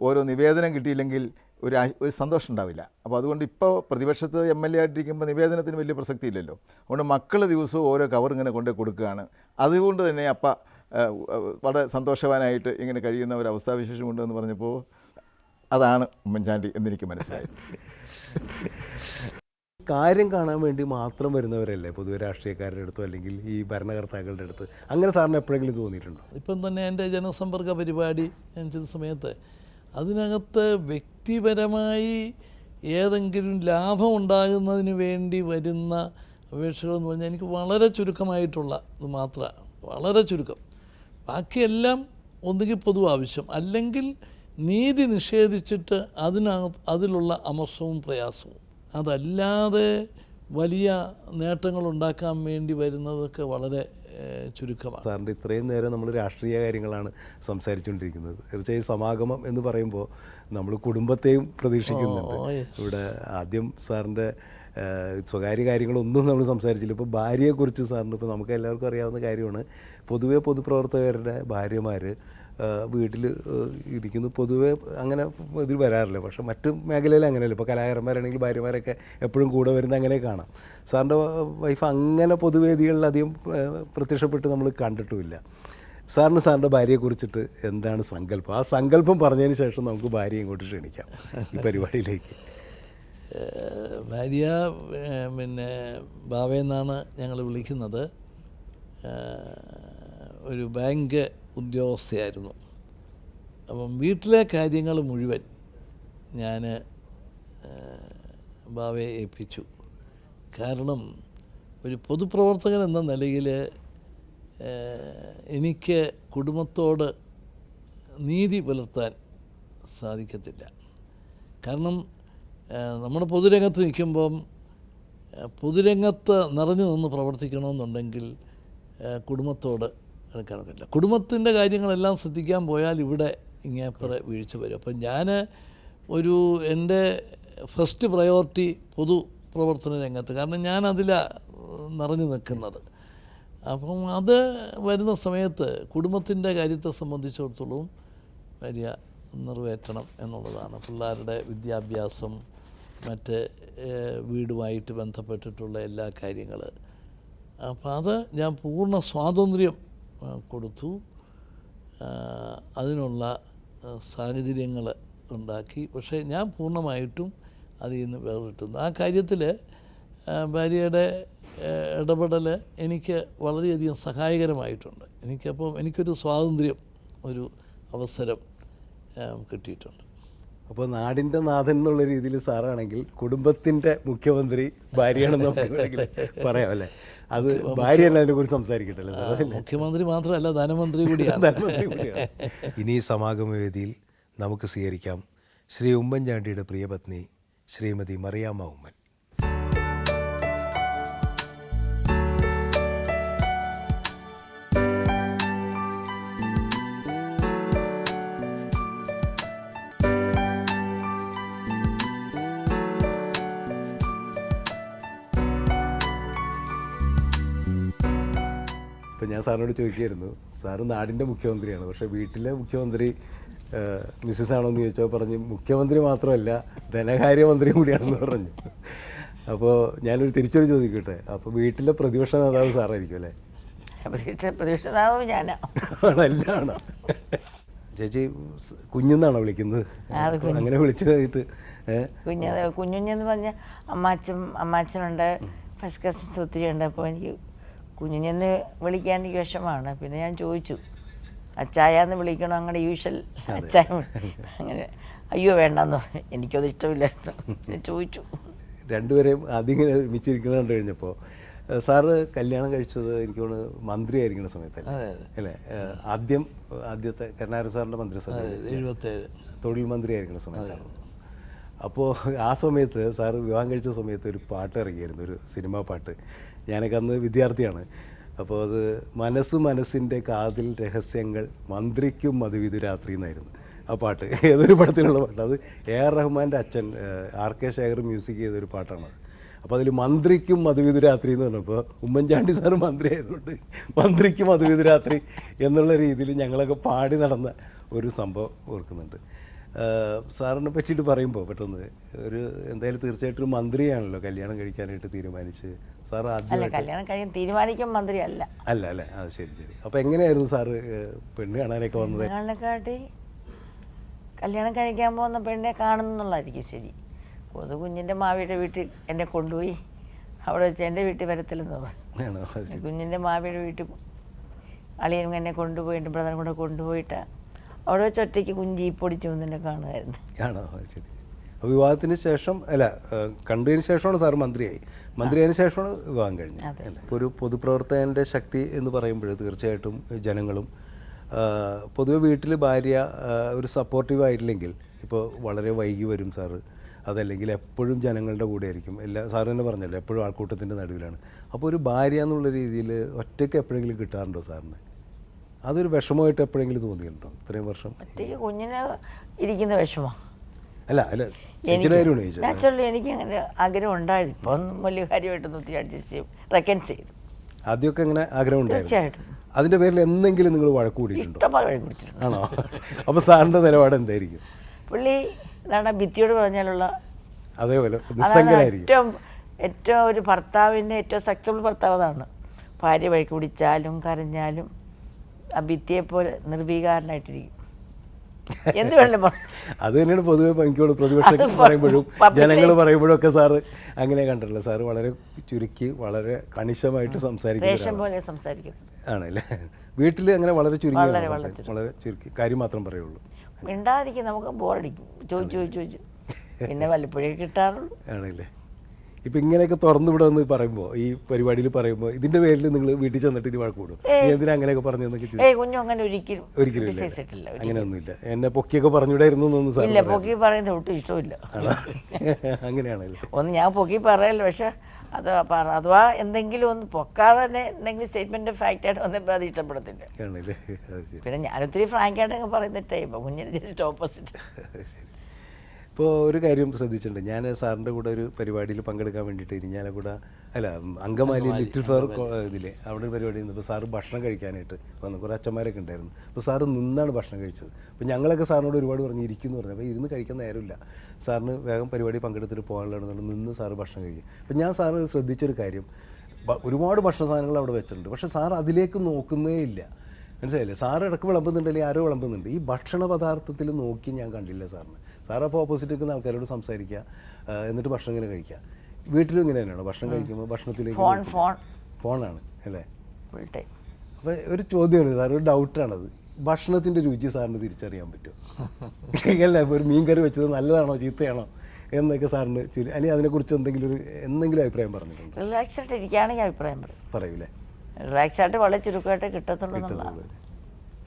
ഓരോ നിവേദനം കിട്ടിയില്ലെങ്കിൽ ഒരു സന്തോഷം ഉണ്ടാവില്ല. അപ്പോൾ അതുകൊണ്ട് ഇപ്പോൾ പ്രതിപക്ഷത്ത് MLA ആയിട്ടിരിക്കുമ്പോൾ നിവേദനത്തിന് വലിയ പ്രസക്തി ഇല്ലല്ലോ. അതുകൊണ്ട് മക്കൾ ദിവസവും ഓരോ കവർ ഇങ്ങനെ കൊണ്ടു കൊടുക്കുകയാണ്. അതുകൊണ്ട് തന്നെ അപ്പ വളരെ സന്തോഷവാനായിട്ട് ഇങ്ങനെ കഴിയുന്ന ഒരു അവസ്ഥാവിശേഷം ഉണ്ടെന്ന് പറഞ്ഞപ്പോൾ അതാണ് ഉമ്മൻചാണ്ടി എന്നെനിക്ക് മനസ്സിലായി. കാര്യം കാണാൻ വേണ്ടി മാത്രം വരുന്നവരല്ലേ പൊതുവെ രാഷ്ട്രീയക്കാരുടെ അടുത്തോ അല്ലെങ്കിൽ ഈ ഭരണകർത്താക്കളുടെ അടുത്ത്? അങ്ങനെ സാറിന് എപ്പോഴെങ്കിലും തോന്നിയിട്ടുണ്ടോ? ഇപ്പം തന്നെ എൻ്റെ ജനസമ്പർക്ക പരിപാടി ഞാൻ ചെയ്ത സമയത്ത് അതിനകത്ത് വ്യക്തിപരമായി ഏതെങ്കിലും ലാഭം ഉണ്ടാകുന്നതിന് വേണ്ടി വരുന്ന അപേക്ഷകളെന്ന് പറഞ്ഞാൽ എനിക്ക് വളരെ ചുരുക്കമായിട്ടുള്ള ഇത് മാത്രമാണ്, വളരെ ചുരുക്കം. ബാക്കിയെല്ലാം ഒന്നുകിൽ പൊതു ആവശ്യം, അല്ലെങ്കിൽ നീതി നിഷേധിച്ചിട്ട് അതിലുള്ള അമർഷവും പ്രയാസവും. അതല്ലാതെ വലിയ നേട്ടങ്ങൾ ഉണ്ടാക്കാൻ വേണ്ടി വരുന്നതൊക്കെ വളരെ ചുരുക്കമാണ്. സാറിൻ്റെ ഇത്രയും നേരം നമ്മൾ രാഷ്ട്രീയ കാര്യങ്ങളാണ് സംസാരിച്ചുകൊണ്ടിരിക്കുന്നത്. തീർച്ചയായും സമാഗമം എന്ന് പറയുമ്പോൾ നമ്മൾ കുടുംബത്തെയും പ്രതീക്ഷിക്കുന്നുണ്ട്. ഇവിടെ ആദ്യം സാറിൻ്റെ സ്വകാര്യ കാര്യങ്ങളൊന്നും നമ്മൾ സംസാരിച്ചില്ല. ഇപ്പോൾ ഭാര്യയെക്കുറിച്ച് സാറിന് ഇപ്പോൾ നമുക്ക് എല്ലാവർക്കും അറിയാവുന്ന കാര്യമാണ്. പൊതുവേ പൊതുപ്രവർത്തകരുടെ ഭാര്യമാർ വീട്ടിൽ ഇരിക്കുന്നു. പൊതുവേ അങ്ങനെ ഇതിൽ വരാറില്ല. പക്ഷേ മറ്റു മേഖലയിൽ അങ്ങനെയല്ല. ഇപ്പോൾ കലാകാരന്മാരാണെങ്കിൽ ഭാര്യമാരൊക്കെ എപ്പോഴും കൂടെ വരുന്ന അങ്ങനെ കാണാം. സാറിൻ്റെ വൈഫ് അങ്ങനെ പൊതുവേദികളിൽ അധികം പ്രത്യക്ഷപ്പെട്ട് നമ്മൾ കണ്ടിട്ടുമില്ല. സാറിന് സാറിൻ്റെ ഭാര്യയെക്കുറിച്ചിട്ട് എന്താണ് സങ്കല്പം? ആ സങ്കല്പം പറഞ്ഞതിന് ശേഷം നമുക്ക് ഭാര്യയെ ഇങ്ങോട്ട് ക്ഷണിക്കാം ഈ പരിപാടിയിലേക്ക്. ഭാര്യ പിന്നെ ബാവയെന്നാണ് ഞങ്ങൾ വിളിക്കുന്നത്. ഒരു ബാങ്ക് ഉദ്യോഗസ്ഥയായിരുന്നു. അപ്പം വീട്ടിലെ കാര്യങ്ങൾ മുഴുവൻ ഞാൻ ബാവയെ ഏൽപ്പിച്ചു. കാരണം ഒരു പൊതുപ്രവർത്തകൻ എന്ന നിലയിൽ എനിക്ക് കുടുംബത്തോട് നീതി പുലർത്താൻ സാധിക്കത്തില്ല. കാരണം നമ്മുടെ പൊതുരംഗത്ത് നിൽക്കുമ്പം പൊതുരംഗത്ത് നിറഞ്ഞു നിന്ന് പ്രവർത്തിക്കണമെന്നുണ്ടെങ്കിൽ കുടുംബത്തോട് എടുക്കാനൊക്കില്ല. കുടുംബത്തിൻ്റെ കാര്യങ്ങളെല്ലാം ശ്രദ്ധിക്കാൻ പോയാൽ ഇവിടെ ഇങ്ങേപ്പുറം വീഴ്ച വരും. അപ്പം ഞാൻ എൻ്റെ ഫസ്റ്റ് പ്രയോറിറ്റി പൊതുപ്രവർത്തന രംഗത്ത്, കാരണം ഞാൻ അതിലാണ് നിറഞ്ഞു നിൽക്കുന്നത്. അപ്പം അത് വരുന്ന സമയത്ത് കുടുംബത്തിൻ്റെ കാര്യത്തെ സംബന്ധിച്ചിടത്തോളം വലിയ നിറവേറ്റണം എന്നുള്ളതാണ്. പിള്ളേരുടെ വിദ്യാഭ്യാസം, മറ്റ് വീടുമായിട്ട് ബന്ധപ്പെട്ടിട്ടുള്ള എല്ലാ കാര്യങ്ങൾ. അപ്പം അത് ഞാൻ പൂർണ്ണ സ്വാതന്ത്ര്യം കൊടുത്തു. അതിനുള്ള സാഹചര്യങ്ങൾ ഉണ്ടാക്കി. പക്ഷേ ഞാൻ പൂർണ്ണമായിട്ടും അതിൽ നിന്ന് വേറിട്ടുന്നു. ആ കാര്യത്തിൽ ഭാര്യയുടെ ഇടപെടൽ എനിക്ക് വളരെയധികം സഹായകരമായിട്ടുണ്ട്. എനിക്കൊരു സ്വാതന്ത്ര്യം, ഒരു അവസരം കിട്ടിയിട്ടുണ്ട്. അപ്പോൾ നാടിൻ്റെ നാഥൻ എന്നുള്ള രീതിയിൽ സാറാണെങ്കിൽ കുടുംബത്തിൻ്റെ മുഖ്യമന്ത്രി ഭാര്യയാണെന്ന് നമുക്ക് പറയാം അല്ലേ? അത് ഭാര്യ തന്നെ അതിനെക്കുറിച്ച് സംസാരിക്കട്ടെ അല്ലേ സാർ? മുഖ്യമന്ത്രി മാത്രമല്ല, ധനമന്ത്രി കൂടിയാണ്. ഇനി സമാഗമ വേദിയിൽ നമുക്ക് സ്വീകരിക്കാം ശ്രീ ഉമ്മൻചാണ്ടിയുടെ പ്രിയപത്നി ശ്രീമതി മറിയാമ്മ ഉമ്മൻ. ഇപ്പം ഞാൻ സാറിനോട് ചോദിക്കുകയായിരുന്നു, സാറ് നാടിൻ്റെ മുഖ്യമന്ത്രിയാണ്, പക്ഷേ വീട്ടിലെ മുഖ്യമന്ത്രി മിസ്സസ് ആണോ എന്ന് ചോദിച്ചാൽ പറഞ്ഞ് മുഖ്യമന്ത്രി മാത്രമല്ല ധനകാര്യമന്ത്രി കൂടിയാണെന്ന് പറഞ്ഞു. അപ്പോൾ ഞാനൊരു തിരിച്ചൊരു ചോദിക്കട്ടെ, അപ്പോൾ വീട്ടിലെ പ്രതിപക്ഷ നേതാവ് സാറായിരിക്കും അല്ലേ? പ്രതിപക്ഷ നേതാവ് ആണോ? ചേച്ചി കുഞ്ഞെന്നാണോ വിളിക്കുന്നത്? അങ്ങനെ വിളിച്ചു കഴിഞ്ഞിട്ട് കുഞ്ഞെന്ന് പറഞ്ഞ അമ്മാച്ചനുണ്ട്, ഫസ്റ്റ് കസിൻസ് ഒത്തിരി ഉണ്ട്. അപ്പോൾ എനിക്ക് കുഞ്ഞെന്ന് വിളിക്കാൻ എനിക്ക് വിഷമമാണ്. പിന്നെ ഞാൻ ചോദിച്ചു, അച്ചായാന്ന് വിളിക്കണോ അങ്ങനെ യൂഷ്വൽ അച്ചായ? അങ്ങനെ അയ്യോ വേണ്ടെന്ന്, എനിക്കത് ഇഷ്ടമില്ലായിരുന്നു. ഞാൻ ചോദിച്ചു. രണ്ടുപേരെയും ആദ്യം ഇങ്ങനെ ഒരുമിച്ചിരിക്കുന്നത് കണ്ടു കഴിഞ്ഞപ്പോൾ സാറ് കല്യാണം കഴിച്ചത് എനിക്ക് തോന്നുന്നു മന്ത്രിയായിരിക്കുന്ന സമയത്തല്ലേ അല്ലേ? ആദ്യത്തെ കരുണാകരൻ സാറിൻ്റെ മന്ത്രിസഭ 77 തൊഴിൽ മന്ത്രിയായിരിക്കുന്ന സമയത്താണ്. അപ്പോൾ ആ സമയത്ത് സാറ് വിവാഹം കഴിച്ച സമയത്ത് ഒരു പാട്ട് ഇറങ്ങിയായിരുന്നു, ഒരു സിനിമാ പാട്ട്. ഞാനൊക്കെ അന്ന് വിദ്യാർത്ഥിയാണ്. അപ്പോൾ അത് മനസ്സിൻ്റെ കാതിൽ രഹസ്യങ്ങൾ മന്ത്രിക്കും മധുവിധു രാത്രി എന്നായിരുന്നു ആ പാട്ട്. ഏതൊരു പടത്തിലുള്ള പാട്ട്, അത് AR റഹ്മാൻ്റെ അച്ഛൻ RK ശേഖർ മ്യൂസിക് ചെയ്തൊരു പാട്ടാണത്. അപ്പോൾ അതിൽ മന്ത്രിക്കും മധുവിധു രാത്രി എന്ന് പറഞ്ഞപ്പോൾ ഉമ്മൻചാണ്ടി സാറ് മന്ത്രി ആയതുകൊണ്ട് മന്ത്രിക്കും മധുവിധു രാത്രി എന്നുള്ള രീതിയിൽ ഞങ്ങളൊക്കെ പാടി നടന്ന ഒരു സംഭവം ഓർക്കുന്നുണ്ട്. സാറിനെ പറ്റിയിട്ട് പറയുമ്പോൾ പെട്ടെന്ന് എന്തായാലും തീർച്ചയായിട്ടും ഒരു മന്ത്രിയാണല്ലോ കല്യാണം കഴിക്കാനായിട്ട് തീരുമാനിച്ച് സാർ ആദ്യം കല്യാണം കഴിയാൻ തീരുമാനിക്കും മന്ത്രി അല്ല അല്ലേ? അത് ശരി. അപ്പോൾ എങ്ങനെയായിരുന്നു സാറ് പെണ്ണ് കാണാനൊക്കെ വന്നത്? കാട്ടി കല്യാണം കഴിക്കാൻ പോകുന്ന പെണ്ണെ കാണുന്നുള്ളതായിരിക്കും ശരി. കുഞ്ഞിൻ്റെ മാവിയുടെ വീട്ടിൽ എന്നെ കൊണ്ടുപോയി അവിടെ വെച്ച് എൻ്റെ വീട്ടിൽ വരത്തില്ലെന്ന് പറഞ്ഞു. കുഞ്ഞിൻ്റെ മാവിയുടെ വീട്ടിൽ അളിയൻ എന്നെ കൊണ്ടുപോയി, എൻ്റെ ബ്രദറും കൂടെ കൊണ്ടുപോയിട്ട് അവിടെ വെച്ച് ഒറ്റയ്ക്ക് കുഞ്ഞ് ജീപ്പൊടിച്ചു തന്നെ കാണുമായിരുന്നു. ആണോ? ശരി. അപ്പോൾ വിവാഹത്തിന് ശേഷം കണ്ടതിന് ശേഷമാണ് സാർ മന്ത്രിയായതിനു ശേഷമാണ് വിവാഹം കഴിഞ്ഞത് അല്ലേ? ഇപ്പോൾ ഒരു പൊതുപ്രവർത്തകൻ്റെ ശക്തി എന്ന് പറയുമ്പോൾ തീർച്ചയായിട്ടും ജനങ്ങളും പൊതുവെ വീട്ടിൽ ഭാര്യ ഒരു സപ്പോർട്ടീവ് ആയിട്ടില്ലെങ്കിൽ ഇപ്പോൾ വളരെ വൈകി വരും സാറ്. അതല്ലെങ്കിൽ എപ്പോഴും ജനങ്ങളുടെ കൂടെ ആയിരിക്കും. സാറ് തന്നെ പറഞ്ഞല്ലോ, എപ്പോഴും ആൾക്കൂട്ടത്തിൻ്റെ നടുവിലാണ്. അപ്പോൾ ഒരു ഭാര്യ എന്നുള്ള രീതിയിൽ ഒറ്റയ്ക്ക് എപ്പോഴെങ്കിലും കിട്ടാറുണ്ടോ സാറിന്? അതൊരു വിഷമമായിട്ട് എപ്പോഴെങ്കിലും തോന്നിയിട്ടുണ്ടോ ഇത്രയും വർഷം? ഒറ്റയ്ക്ക് കുഞ്ഞിനെ ഇരിക്കുന്ന വിഷമം അല്ല ചേച്ചിയുടെ കാര്യമാണ് ചോദിച്ചത്. നാച്ചുറലി എനിക്ക് അങ്ങനെ ആഗ്രഹം ഉണ്ടായിരുന്നു. ഇപ്പോൾ ഒന്നും വലിയ കാര്യമായിട്ടൊന്നും ഒത്തിരി അഡ്ജസ്റ്റ് ചെയ്യും, റെക്കൻസ് ചെയ്തു. ആദ്യമൊക്കെ അങ്ങനെ ആഗ്രഹം ഉണ്ടായിരുന്നു. തീർച്ചയായിട്ടും. അതിൻ്റെ പേരിൽ എന്തെങ്കിലും നിങ്ങൾ വഴക്ക് കൂടിയിട്ടുണ്ടോ? ഇഷ്ടംപോലെ വഴി കുടിച്ചിട്ടുണ്ട്. ആണോ? അപ്പോൾ സാറിൻ്റെ നിലപാട് എന്തായിരിക്കും? പുള്ളി എന്താണ് ഭിത്തിയോട് പറഞ്ഞാലുള്ള അതേപോലെ അതാണ് നിസ്സംഗനായിരിക്കും. ഏറ്റവും ഒരു ഭർത്താവിൻ്റെ ഏറ്റവും സക്സസ്ഫുൾ ഭർത്താവ് അതാണ്. ഭാര്യ വഴി കുടിച്ചാലും കരഞ്ഞാലും ആ ഭിത്തിയെപ്പോലെ നിർവീകാരനായിട്ടിരിക്കും. എന്ത് വേണം അത് തന്നെയാണ് പൊതുവെ എനിക്കോട് പ്രതിപക്ഷം പറയുമ്പോഴും ജനങ്ങൾ പറയുമ്പോഴും ഒക്കെ സാറ് അങ്ങനെ കണ്ടിട്ടില്ല. സാറ് വളരെ ചുരുക്കി വളരെ കണിശമായിട്ട് സംസാരിക്കും പോലെ സംസാരിക്കുന്നത് ആണല്ലേ? വീട്ടിൽ അങ്ങനെ വളരെ ചുരുക്കി വളരെ ചുരുക്കി കാര്യം മാത്രം പറയുള്ളൂ. മിണ്ടാതിരിക്കും, നമുക്ക് ബോറടിക്കും. ചോദിച്ചു പിന്നെ വല്ലപ്പോഴേ കിട്ടാറുള്ളൂ. ആണല്ലേ? ഇപ്പം ഇങ്ങനെയൊക്കെ തുറന്നു വിടുമെന്ന് പറയുമ്പോൾ, ഈ പരിപാടിയിൽ പറയുമ്പോൾ ഇതിൻ്റെ പേരിൽ നിങ്ങൾ വീട്ടിൽ ചെന്നിട്ട് ഇനി വഴക്ക് കൂടും, എന്തിനാ അങ്ങനെയൊക്കെ പറഞ്ഞെന്നൊക്കെ ചോദിച്ചു? കുഞ്ഞു അങ്ങനെ ഒരിക്കലും ഇല്ല, അങ്ങനെയൊന്നുമില്ല. എന്നെ പൊക്കിയൊക്കെ പറഞ്ഞുവിടായിരുന്നു എന്നൊന്നും സാർ ഇല്ല. പൊക്കി പറയുന്നത് ഒട്ടും ഇഷ്ടമില്ല. അങ്ങനെയാണല്ലോ. ഒന്ന് ഞാൻ പൊക്കി പറയല്ലോ, പക്ഷെ അത് അഥവാ എന്തെങ്കിലും ഒന്ന് പൊക്കാതെ തന്നെ എന്തെങ്കിലും സ്റ്റേറ്റ്മെന്റ് ഫാക്റ്റായിട്ട് വന്നപ്പോൾ അത് ഇഷ്ടപ്പെടത്തില്ല. പിന്നെ ഞാനൊത്തിരി ഫ്രാങ്കായിട്ടൊക്കെ പറയുന്ന ടൈപ്പ്, കുഞ്ഞിന് ജസ്റ്റ് ഓപ്പോസിറ്റ്. ഇപ്പോൾ ഒരു കാര്യം ശ്രദ്ധിച്ചിട്ടുണ്ട്, ഞാൻ സാറിൻ്റെ കൂടെ ഒരു പരിപാടിയിൽ പങ്കെടുക്കാൻ വേണ്ടിയിട്ട് ഇരിഞ്ഞാലക്കുട അങ്കമാലി ലിറ്റിൽ ഫ്ലവർ ഇതിൽ അവിടെ ഒരു പരിപാടി ഇരുന്നു. അപ്പോൾ സാറ് ഭക്ഷണം കഴിക്കാനായിട്ട് വന്നു, കുറേ അച്ഛന്മാരൊക്കെ ഉണ്ടായിരുന്നു. അപ്പോൾ സാറ് നിന്നാണ് ഭക്ഷണം കഴിച്ചത്. അപ്പോൾ ഞങ്ങളൊക്കെ സാറിനോട് ഒരുപാട് പറഞ്ഞു ഇരിക്കുന്നു പറഞ്ഞു. അപ്പോൾ ഇരുന്ന് കഴിക്കാൻ നേരമില്ല, സാറിന് വേഗം പരിപാടി പങ്കെടുത്തിട്ട് പോകാനുള്ളതെന്ന് നിന്ന് സാറ് ഭക്ഷണം കഴിക്കും. അപ്പോൾ ഞാൻ സാറ് ശ്രദ്ധിച്ചൊരു കാര്യം, ഒരുപാട് ഭക്ഷണ സാധനങ്ങൾ അവിടെ വെച്ചിട്ടുണ്ട്, പക്ഷേ സാർ അതിലേക്ക് നോക്കുന്നേ ഇല്ല. മനസ്സിലായില്ലേ? സാറ് ഇടയ്ക്ക് വിളമ്പുന്നുണ്ട്, അല്ലെങ്കിൽ ആരോ വിളമ്പുന്നുണ്ട്, ഈ ഭക്ഷണ പദാർത്ഥത്തിൽ നോക്കി ഞാൻ കണ്ടില്ല സാറിന്. സാറ് അപ്പോൾ ഓപ്പോസിറ്റ് നിൽക്കുന്ന ആൾക്കാരോട് സംസാരിക്കുക, എന്നിട്ട് ഭക്ഷണം ഇങ്ങനെ കഴിക്കുക. വീട്ടിലും ഇങ്ങനെ തന്നെയാണോ? ഭക്ഷണം കഴിക്കുമ്പോൾ ഭക്ഷണത്തിലേക്ക് ഫോണാണ് അല്ലേ? Full time. അപ്പോൾ ഒരു ചോദ്യമാണ് സാർ, ഒരു ഡൗട്ടാണത്, ഭക്ഷണത്തിൻ്റെ രുചി സാറിന് തിരിച്ചറിയാൻ പറ്റുമോ? അല്ല, ഇപ്പോൾ ഒരു മീൻ കറി വെച്ചത് നല്ലതാണോ ചീത്തയാണോ എന്നൊക്കെ സാറിന് അല്ലെങ്കിൽ അതിനെക്കുറിച്ച് എന്തെങ്കിലും അഭിപ്രായം പറഞ്ഞിട്ടുണ്ടോ? റിലാക്സ് ആയിട്ട് ഇരിക്കുകയാണെങ്കിൽ അഭിപ്രായം പറയൂലേ? റിലാക്സ് ആയിട്ട് വളരെ ചുരുക്കമായിട്ട് കിട്ടത്തുള്ളൂ.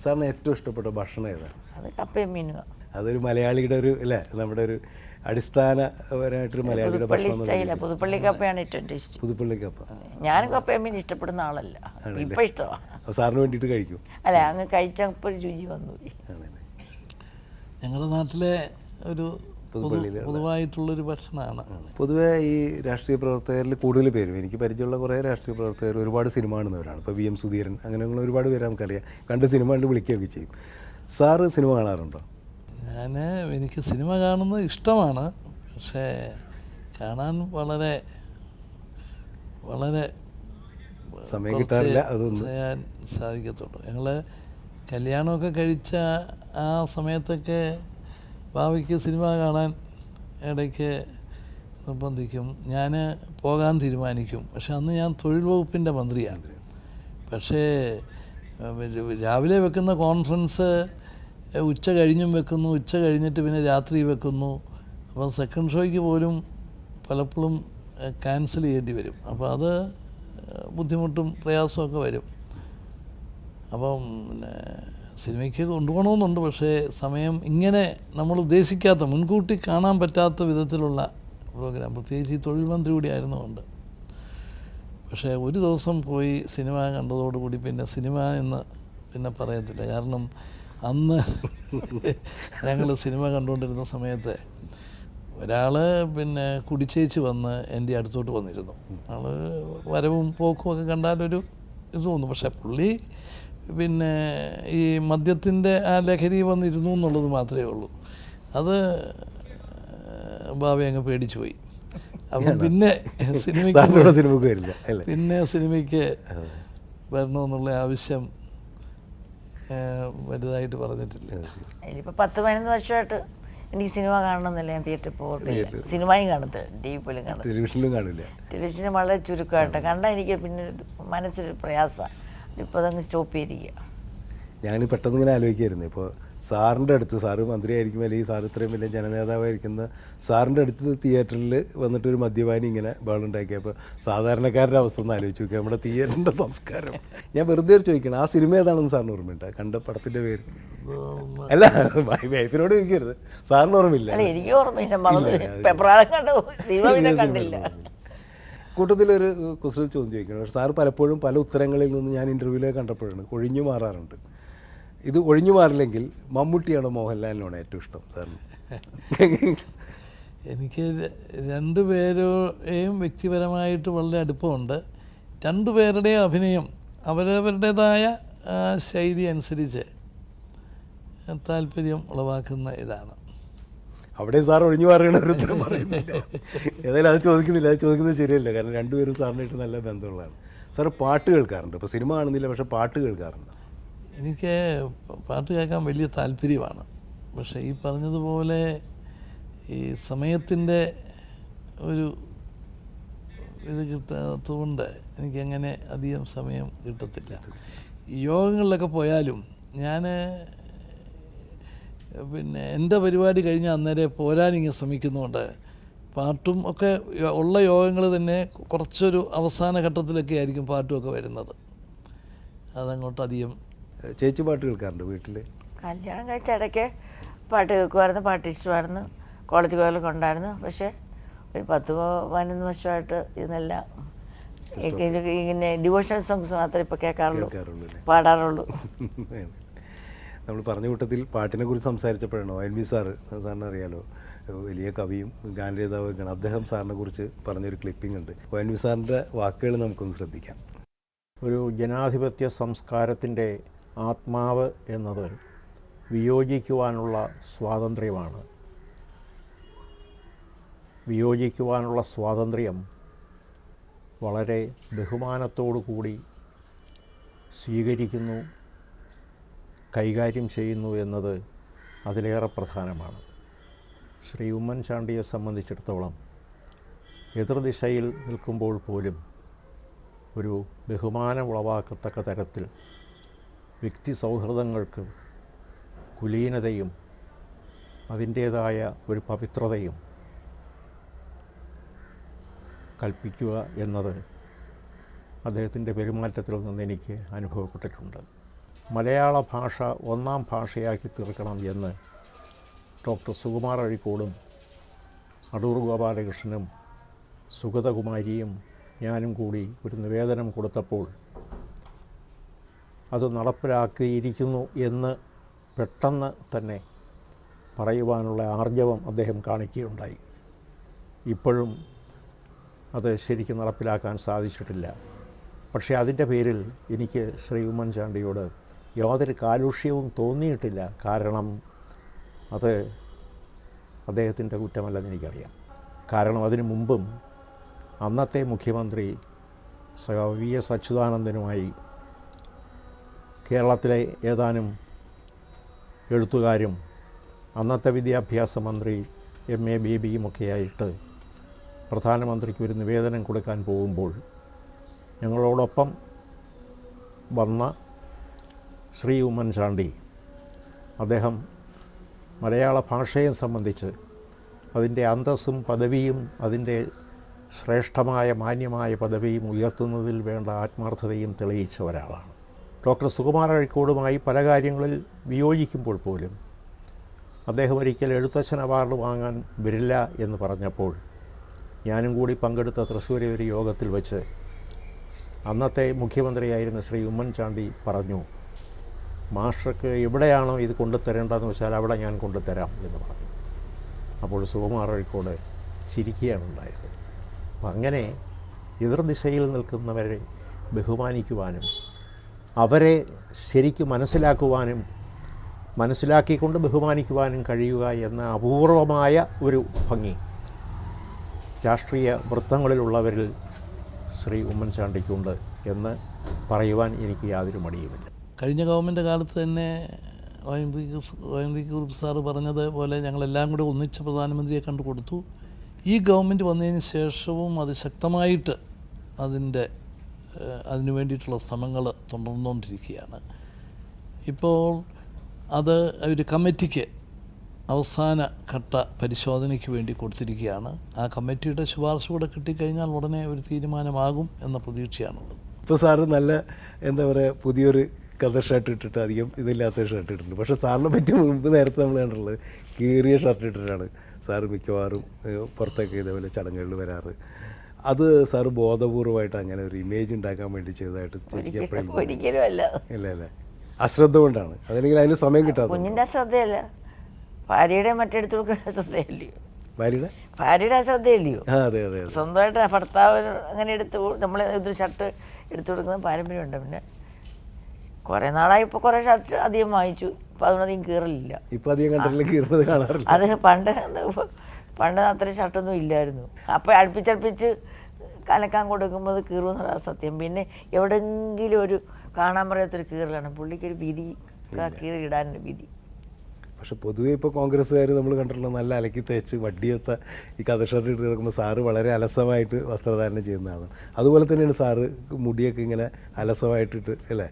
സാറിന് ഏറ്റവും ഇഷ്ടപ്പെട്ട ഭക്ഷണം ഏതാണ്? അത് കപ്പയും മീനും. അതൊരു മലയാളിയുടെ ഒരു അല്ലേ, നമ്മുടെ ഒരു അടിസ്ഥാനപരമായിട്ടൊരു മലയാളിയുടെ ഭക്ഷണം. പുതുപ്പള്ളി കപ്പയാണ് ഏറ്റവും ടേസ്റ്റ്. പുതുപ്പള്ളി കപ്പ. ഞാനും കപ്പയും മീൻ ഇഷ്ടപ്പെടുന്ന ആളല്ല, ഇപ്പം ഇഷ്ടമാണ്. സാറിന് വേണ്ടിയിട്ട് കഴിക്കും? അല്ല, അങ്ങ് കഴിച്ചപ്പോൾ ഒരു രുചി വന്നു. ഞങ്ങളുടെ നാട്ടിലെ ഒരു പൊതുവായിട്ടുള്ളൊരു ഭക്ഷണമാണ്. പൊതുവേ ഈ രാഷ്ട്രീയ പ്രവർത്തകരിൽ കൂടുതൽ പേരും, എനിക്ക് പരിചയമുള്ള കുറേ രാഷ്ട്രീയ പ്രവർത്തകർ ഒരുപാട് സിനിമ കാണുന്നവരാണ്. ഇപ്പോൾ VM സുധീരൻ അങ്ങനെയുള്ള ഒരുപാട് പേര് നമുക്കറിയാം, കണ്ട് സിനിമ കണ്ട് വിളിക്കുകയൊക്കെ ചെയ്യും. സാറ് സിനിമ കാണാറുണ്ടോ? എനിക്ക് സിനിമ കാണുന്നത് ഇഷ്ടമാണ്, പക്ഷേ കാണാൻ വളരെ വളരെ സമയം കിട്ടാറില്ല, അതൊന്നും ചെയ്യാൻ സാധിക്കത്തുള്ളൂ. ഞങ്ങൾ കല്യാണമൊക്കെ കഴിച്ച ആ സമയത്തൊക്കെ ഭാവിക്ക് സിനിമ കാണാൻ ഇടയ്ക്ക് നിർബന്ധിക്കും, ഞാൻ പോകാൻ തീരുമാനിക്കും. പക്ഷെ അന്ന് ഞാൻ തൊഴിൽ വകുപ്പിൻ്റെ മന്ത്രിയാണ്. പക്ഷേ രാവിലെ വെക്കുന്ന കോൺഫറൻസ് ഉച്ച കഴിഞ്ഞും വെക്കുന്നു, ഉച്ച കഴിഞ്ഞിട്ട് പിന്നെ രാത്രി വെക്കുന്നു. അപ്പോൾ സെക്കൻഡ് ഷോയ്ക്ക് പോലും പലപ്പോഴും ക്യാൻസൽ ചെയ്യേണ്ടി വരും. അപ്പോൾ അത് ബുദ്ധിമുട്ടും പ്രയാസമൊക്കെ വരും. അപ്പം പിന്നെ സിനിമയ്ക്ക് കൊണ്ടുപോകണമെന്നുണ്ട്, പക്ഷേ സമയം ഇങ്ങനെ നമ്മൾ ഉദ്ദേശിക്കാത്ത, മുൻകൂട്ടി കാണാൻ പറ്റാത്ത വിധത്തിലുള്ള പ്രോഗ്രാം, പ്രത്യേകിച്ച് ഈ തൊഴിൽ മന്ത്രി കൂടി ആയിരുന്നുകൊണ്ട്. പക്ഷേ ഒരു ദിവസം പോയി സിനിമ കണ്ടതോടുകൂടി പിന്നെ സിനിമ എന്ന് പിന്നെ പറയത്തില്ല. കാരണം അന്ന് ഞങ്ങൾ സിനിമ കണ്ടുകൊണ്ടിരുന്ന സമയത്ത് ഒരാൾ പിന്നെ കുടിച്ചേച്ച് വന്ന് എൻ്റെ അടുത്തോട്ട് വന്നിരുന്നു. ആൾ വരവും പോക്കും ഒക്കെ കണ്ടാലൊരു ഇത് തോന്നും. പക്ഷേ പുള്ളി പിന്നെ ഈ മദ്യത്തിൻ്റെ ആ ലഹരി വന്നിരുന്നു എന്നുള്ളത് മാത്രമേ ഉള്ളൂ. അത് ഭാവി അങ്ങ് പേടിച്ചു പോയി. അപ്പം പിന്നെ സിനിമയ്ക്ക് വരണമെന്നുള്ള ആവശ്യം വലുതായിട്ട് പറഞ്ഞിട്ടില്ല. ഇനിയിപ്പോൾ 10-15 വർഷമായിട്ട് എനിക്ക് സിനിമ കാണണമെന്നില്ല, ഞാൻ തിയേറ്ററിൽ പോകത്തില്ല, സിനിമയും കാണത്തില്ല, TV പോലും കാണത്തില്ല, ടെലിവിഷനിലും കാണില്ല. ടെലിവിഷന് വളരെ ചുരുക്കമായിട്ട് കണ്ടാൽ എനിക്ക് പിന്നെ മനസ്സിലൊരു പ്രയാസമാണ്. ഇപ്പോൾ അതങ്ങ് സ്റ്റോപ്പ് ചെയ്തിരിക്കുക. ഞാൻ പെട്ടെന്ന് ഇങ്ങനെ ആലോചിക്കായിരുന്നു. ഇപ്പോൾ സാറിൻ്റെ അടുത്ത്, സാറ് മന്ത്രിയായിരിക്കും അല്ലെങ്കിൽ സാർ ഇത്രയും വലിയ ജനനേതാവായിരിക്കുന്ന സാറിൻ്റെ അടുത്ത് തിയേറ്ററിൽ വന്നിട്ടൊരു മദ്യപാനി ഇങ്ങനെ ബഹളുണ്ടാക്കിയപ്പോൾ സാധാരണക്കാരുടെ അവസ്ഥ ഒന്ന് ആലോചിച്ച് നോക്കുക, നമ്മുടെ തിയേറ്ററിൻ്റെ സംസ്കാരം. ഞാൻ വെറുതെ ചോദിക്കണം, ആ സിനിമ ഏതാണെന്ന് സാറിന് ഓർമ്മയുണ്ട്? കണ്ട പടത്തിൻ്റെ പേര്? അല്ല, വൈഫിനോട് ചോദിക്കരുത്, സാറിന് ഓർമ്മയില്ല? അല്ല, എനിക്ക് ഓർമ്മയില്ല, പെപ്രാളം കണ്ടു സിനിമ കണ്ടില്ല. കൂട്ടത്തിലൊരു കുസൃതി ചോദ്യം ചോദിക്കണം. പക്ഷേ സാറ് പലപ്പോഴും പല ഉത്തരങ്ങളിൽ നിന്ന് ഞാൻ ഇൻ്റർവ്യൂവിൽ കണ്ടപ്പോഴാണ് ഒഴിഞ്ഞു മാറാറുണ്ട്. ഇത് ഒഴിഞ്ഞു മാറില്ലെങ്കിൽ മമ്മൂട്ടിയാണോ മോഹൻലാലിനാണോ ഏറ്റവും ഇഷ്ടം സാറിന്? എനിക്ക് രണ്ടുപേരെയും വ്യക്തിപരമായിട്ട് വളരെ അടുപ്പമുണ്ട്. രണ്ടുപേരുടെയും അഭിനയം അവരവരുടേതായ ശൈലി അനുസരിച്ച് താല്പര്യം ഉളവാക്കുന്ന ഇതാണ്. അവിടെ സാർ ഒഴിഞ്ഞു മാറുകയാണ് ഒരു ഉത്തരം പറയുന്നില്ല. ഏതായാലും അത് ചോദിക്കുന്നില്ല, അത് ചോദിക്കുന്നത് ശരിയല്ല. കാരണം രണ്ടുപേരും സാറിനായിട്ട് നല്ല ബന്ധമുള്ളതാണ്. സാറ് പാട്ട് കേൾക്കാറുണ്ട്? ഇപ്പോൾ സിനിമ കാണുന്നില്ല, പക്ഷേ പാട്ട് കേൾക്കാറുണ്ട്? എനിക്ക് പാട്ട് കേൾക്കാൻ വലിയ താല്പര്യമാണ്. പക്ഷേ ഈ പറഞ്ഞതുപോലെ ഈ സമയത്തിൻ്റെ ഒരു ഇത് കിട്ടാത്തതുകൊണ്ട് എനിക്കങ്ങനെ അധികം സമയം കിട്ടത്തില്ല. യോഗങ്ങളിലൊക്കെ പോയാലും ഞാൻ പിന്നെ എൻ്റെ പരിപാടി കഴിഞ്ഞാൽ അന്നേരം പോരാനിങ്ങനെ ശ്രമിക്കുന്നുണ്ട്. പാട്ടും ഒക്കെ ഉള്ള യോഗങ്ങൾ തന്നെ കുറച്ചൊരു അവസാന ഘട്ടത്തിലൊക്കെ ആയിരിക്കും പാട്ടുമൊക്കെ വരുന്നത്. അതങ്ങോട്ട് അധികം. ചേച്ചി പാട്ട് കേൾക്കാറുണ്ട് വീട്ടിൽ? കല്യാണം കഴിച്ച ഇടയ്ക്ക് പാട്ട് കേൾക്കുമായിരുന്നു, പാട്ട് ഇഷ്ടമായിരുന്നു, കോളേജ് പോയാലൊക്കെ ഉണ്ടായിരുന്നു. പക്ഷേ ഒരു 10-15 വർഷമായിട്ട് ഇതെല്ലാം ഇങ്ങനെ ഡിവോഷണൽ സോങ്സ് മാത്രമേ ഇപ്പോൾ കേൾക്കാറുള്ളൂ, പാടാറുള്ളൂ. നമ്മൾ പറഞ്ഞ കൂട്ടത്തിൽ പാട്ടിനെ കുറിച്ച് സംസാരിച്ചപ്പോഴാണോ ONV സാറ്, സാറിന് അറിയാലോ, വലിയ കവിയും ഗാനരചയിതാവുമൊക്കെയാണ്. അദ്ദേഹം സാറിനെ കുറിച്ച് പറഞ്ഞൊരു ക്ലിപ്പിംഗ് ഉണ്ട്. ONV സാറിൻ്റെ വാക്കുകൾ നമുക്കൊന്ന് ശ്രദ്ധിക്കാം. ഒരു ജനാധിപത്യ സംസ്കാരത്തിൻ്റെ ആത്മാവ് എന്നത് വിയോജിക്കുവാനുള്ള സ്വാതന്ത്ര്യമാണ്. വിയോജിക്കുവാനുള്ള സ്വാതന്ത്ര്യം വളരെ ബഹുമാനത്തോടു കൂടി സ്വീകരിക്കുന്നു, കൈകാര്യം ചെയ്യുന്നു എന്നത് അതിലേറെ പ്രധാനമാണ്. ശ്രീ ഉമ്മൻചാണ്ടിയെ സംബന്ധിച്ചിടത്തോളം എതിർദിശയിൽ നിൽക്കുമ്പോൾ പോലും ഒരു ബഹുമാനം ഉളവാക്കത്തക്ക തരത്തിൽ വ്യക്തി സൗഹൃദങ്ങൾക്ക് കുലീനതയും അതിൻ്റേതായ ഒരു പവിത്രതയും കൽപ്പിക്കുക എന്നത് അദ്ദേഹത്തിൻ്റെ പെരുമാറ്റത്തിൽ നിന്ന് എനിക്ക് അനുഭവപ്പെട്ടിട്ടുണ്ട്. മലയാള ഭാഷ ഒന്നാം ഭാഷയാക്കി തീർക്കണം എന്ന് ഡോക്ടർ സുകുമാർ അഴീക്കോടും അടൂർ ഗോപാലകൃഷ്ണനും സുഗതകുമാരിയും ഞാനും കൂടി ഒരു നിവേദനം കൊടുത്തപ്പോൾ അത് നടപ്പിലാക്കിയിരിക്കുന്നു എന്ന് പെട്ടെന്ന് തന്നെ പറയുവാനുള്ള ആർജവം അദ്ദേഹം കാണിക്കുകയുണ്ടായി. ഇപ്പോഴും അത് ശരിക്കും നടപ്പിലാക്കാൻ സാധിച്ചിട്ടില്ല. പക്ഷേ അതിൻ്റെ പേരിൽ എനിക്ക് ശ്രീ ഉമ്മൻചാണ്ടിയോട് യാതൊരു കാലുഷ്യവും തോന്നിയിട്ടില്ല. കാരണം അത് അദ്ദേഹത്തിൻ്റെ കുറ്റമല്ലെന്ന് എനിക്കറിയാം. കാരണം അതിനു മുമ്പും അന്നത്തെ മുഖ്യമന്ത്രി VS അച്യുതാനന്ദനുമായി കേരളത്തിലെ ഏതാനും എഴുത്തുകാരും അന്നത്തെ വിദ്യാഭ്യാസ മന്ത്രി MA ബേബിയുമൊക്കെയായിട്ട് പ്രധാനമന്ത്രിക്ക് ഒരു നിവേദനം കൊടുക്കാൻ പോകുമ്പോൾ ഞങ്ങളോടൊപ്പം വന്ന ശ്രീ ഉമ്മൻചാണ്ടി അദ്ദേഹം മലയാള ഭാഷയെ സംബന്ധിച്ച് അതിൻ്റെ അന്തസ്സും പദവിയും അതിൻ്റെ ശ്രേഷ്ഠമായ മാന്യമായ പദവിയും ഉയർത്തുന്നതിൽ വേണ്ട ആത്മാർത്ഥതയും തെളിയിച്ച ഒരാളാണ്. ഡോക്ടർ സുകുമാർ അഴീക്കോടുമായി പല കാര്യങ്ങളിൽ വിയോജിക്കുമ്പോൾ പോലും അദ്ദേഹം ഒരിക്കൽ എഴുത്തച്ഛൻ അവാർഡ് വാങ്ങാൻ വരില്ല എന്ന് പറഞ്ഞപ്പോൾ ഞാനും കൂടി പങ്കെടുത്ത തൃശ്ശൂരെ ഒരു യോഗത്തിൽ വെച്ച് അന്നത്തെ മുഖ്യമന്ത്രിയായിരുന്ന ശ്രീ ഉമ്മൻചാണ്ടി പറഞ്ഞു, മാസ്റ്റർക്ക് എവിടെയാണോ ഇത് കൊണ്ടുതരേണ്ടതെന്ന് വെച്ചാൽ അവിടെ ഞാൻ കൊണ്ടുതരാം എന്ന് പറഞ്ഞു. അപ്പോൾ സുകുമാർ അഴീക്കോട് ചിരിക്കുകയാണ് ഉണ്ടായത്. അപ്പം അങ്ങനെ എതിർദിശയിൽ നിൽക്കുന്നവരെ ബഹുമാനിക്കുവാനും അവരെ ശരിക്കും മനസ്സിലാക്കുവാനും മനസ്സിലാക്കിക്കൊണ്ട് ബഹുമാനിക്കുവാനും കഴിയുക എന്ന അപൂർവമായ ഒരു ഭംഗി രാഷ്ട്രീയ വൃത്തങ്ങളിലുള്ളവരിൽ ശ്രീ ഉമ്മൻചാണ്ടിക്കുണ്ട് എന്ന് പറയുവാൻ എനിക്ക് യാതൊരു മടിയുമില്ല. കഴിഞ്ഞ ഗവൺമെൻറ് കാലത്ത് തന്നെ ONV കുറുപ്പ് സാറ് പറഞ്ഞതുപോലെ ഞങ്ങളെല്ലാം കൂടെ ഒന്നിച്ച് പ്രധാനമന്ത്രിയെ കണ്ടു കൊടുത്തു. ഈ ഗവൺമെൻറ് വന്നതിന് ശേഷവും അത് ശക്തമായിട്ട് അതിന് വേണ്ടിയിട്ടുള്ള ശ്രമങ്ങൾ തുടർന്നുകൊണ്ടിരിക്കുകയാണ്. ഇപ്പോൾ അത് ഒരു കമ്മിറ്റിക്ക് അവസാന ഘട്ട പരിശോധനയ്ക്ക് വേണ്ടി കൊടുത്തിരിക്കുകയാണ്. ആ കമ്മിറ്റിയുടെ ശുപാർശ കൂടെ കിട്ടിക്കഴിഞ്ഞാൽ ഉടനെ ഒരു തീരുമാനമാകും എന്ന പ്രതീക്ഷയാണുള്ളത്. ഇപ്പോൾ സാറ് നല്ല എന്താ പറയുക പുതിയൊരു കതർ ഷർട്ട് ഇട്ടിട്ട് അധികം ഇതില്ലാത്ത ഷർട്ട് ഇട്ടിട്ടുണ്ട്. പക്ഷേ സാറിനെ പറ്റി മുമ്പ് നേരത്തെ നമ്മൾ കണ്ടിട്ടുള്ളത് കീറിയ ഷർട്ട് ഇട്ടിട്ടാണ് സാറ് മിക്കവാറും പുറത്തൊക്കെ ഇതേപോലെ ചടങ്ങുകളിൽ വരാറ്. അത് സാറ് ബോധപൂർവമായിട്ട് അങ്ങനെ ഒരു ഇമേജ് ഉണ്ടാക്കാൻ വേണ്ടി ചെയ്തതായിട്ട് ചേച്ചിക്ക് എപ്പോഴും ഒരിക്കലും അല്ല. ഇല്ല അല്ലേ? അശ്രദ്ധ കൊണ്ടാണ്, അതല്ലെങ്കിൽ അതിന് സമയം കിട്ടാതെ. കുഞ്ഞിൻ്റെ അശ്രദ്ധയല്ല, ഭാര്യയുടെ മറ്റെടുത്ത് കൊടുക്കുന്ന ശ്രദ്ധയല്ലയോ, ഭാര്യയുടെ അശ്രദ്ധയല്ലയോ. അതെ അതെ. സ്വന്തമായിട്ട് ഭർത്താവ് അങ്ങനെ നമ്മൾ ഇത് ഷർട്ട് എടുത്തു കൊടുക്കുന്ന പാരമ്പര്യമുണ്ട്. പിന്നെ കുറേ നാളായി ഇപ്പോൾ കുറേ ഷർട്ട് അധികം വാങ്ങിച്ചു, ഇപ്പോൾ അതുകൊണ്ടധികം കീറലില്ല. ഇപ്പം അധികം കണ്ടില്ല കീറുന്നത് കാണാറില്ല. അത് പണ്ട് അത്രയും ഷർട്ടൊന്നും ഇല്ലായിരുന്നു. അപ്പോൾ അടുപ്പിച്ചടുപ്പിച്ച് കലക്കാൻ കൊടുക്കുമ്പോൾ അത് കീറുമെന്നുള്ള സത്യം. പിന്നെ എവിടെയെങ്കിലും ഒരു കാണാൻ പറയാത്തൊരു കീറലാണ് പുള്ളിക്കൊരു വിധി, കീറി ഇടാനൊരു വിധി. പക്ഷെ പൊതുവേ ഇപ്പോൾ കോൺഗ്രസ്സുകാർ നമ്മൾ കണ്ടിട്ടുള്ള നല്ല അലക്കി തേച്ച് വടിയൊത്ത ഈ കതർ ഷർട്ട് ഇട്ട് കിടക്കുമ്പോൾ സാറ് വളരെ അലസമായിട്ട് വസ്ത്രധാരണം ചെയ്യുന്നതാണ്. അതുപോലെ തന്നെയാണ് സാറ് മുടിയൊക്കെ ഇങ്ങനെ അലസമായിട്ടിട്ട് അല്ലേ?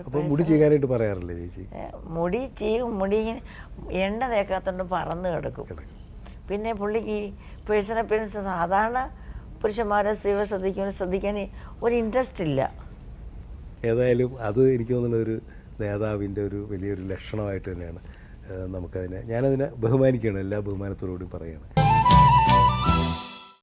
അപ്പോൾ മുടി ചെയ്യാനായിട്ട് പറയാറില്ലേ ചേച്ചി? മുടി ചെയ്യും, മുടി ഇങ്ങനെ എണ്ണ തേക്കാത്തോണ്ട് പറന്ന് കിടക്കും. പിന്നെ പുള്ളിക്ക് പേഴ്സണൽ അപ്പിയറൻസ് സാധാരണ പുരുഷന്മാരെ സ്ത്രീകളെ ശ്രദ്ധിക്കാൻ ഒരു ഇൻട്രസ്റ്റ് ഇല്ല. ഏതായാലും അത് എനിക്ക് തോന്നുന്ന ഒരു നേതാവിൻ്റെ ഒരു വലിയൊരു ലക്ഷണമായിട്ട് തന്നെയാണ് നമുക്കതിനെ, ഞാനതിനെ ബഹുമാനിക്കുകയാണ്, എല്ലാ ബഹുമാനത്തോടുകൂടി പറയുകയാണ്.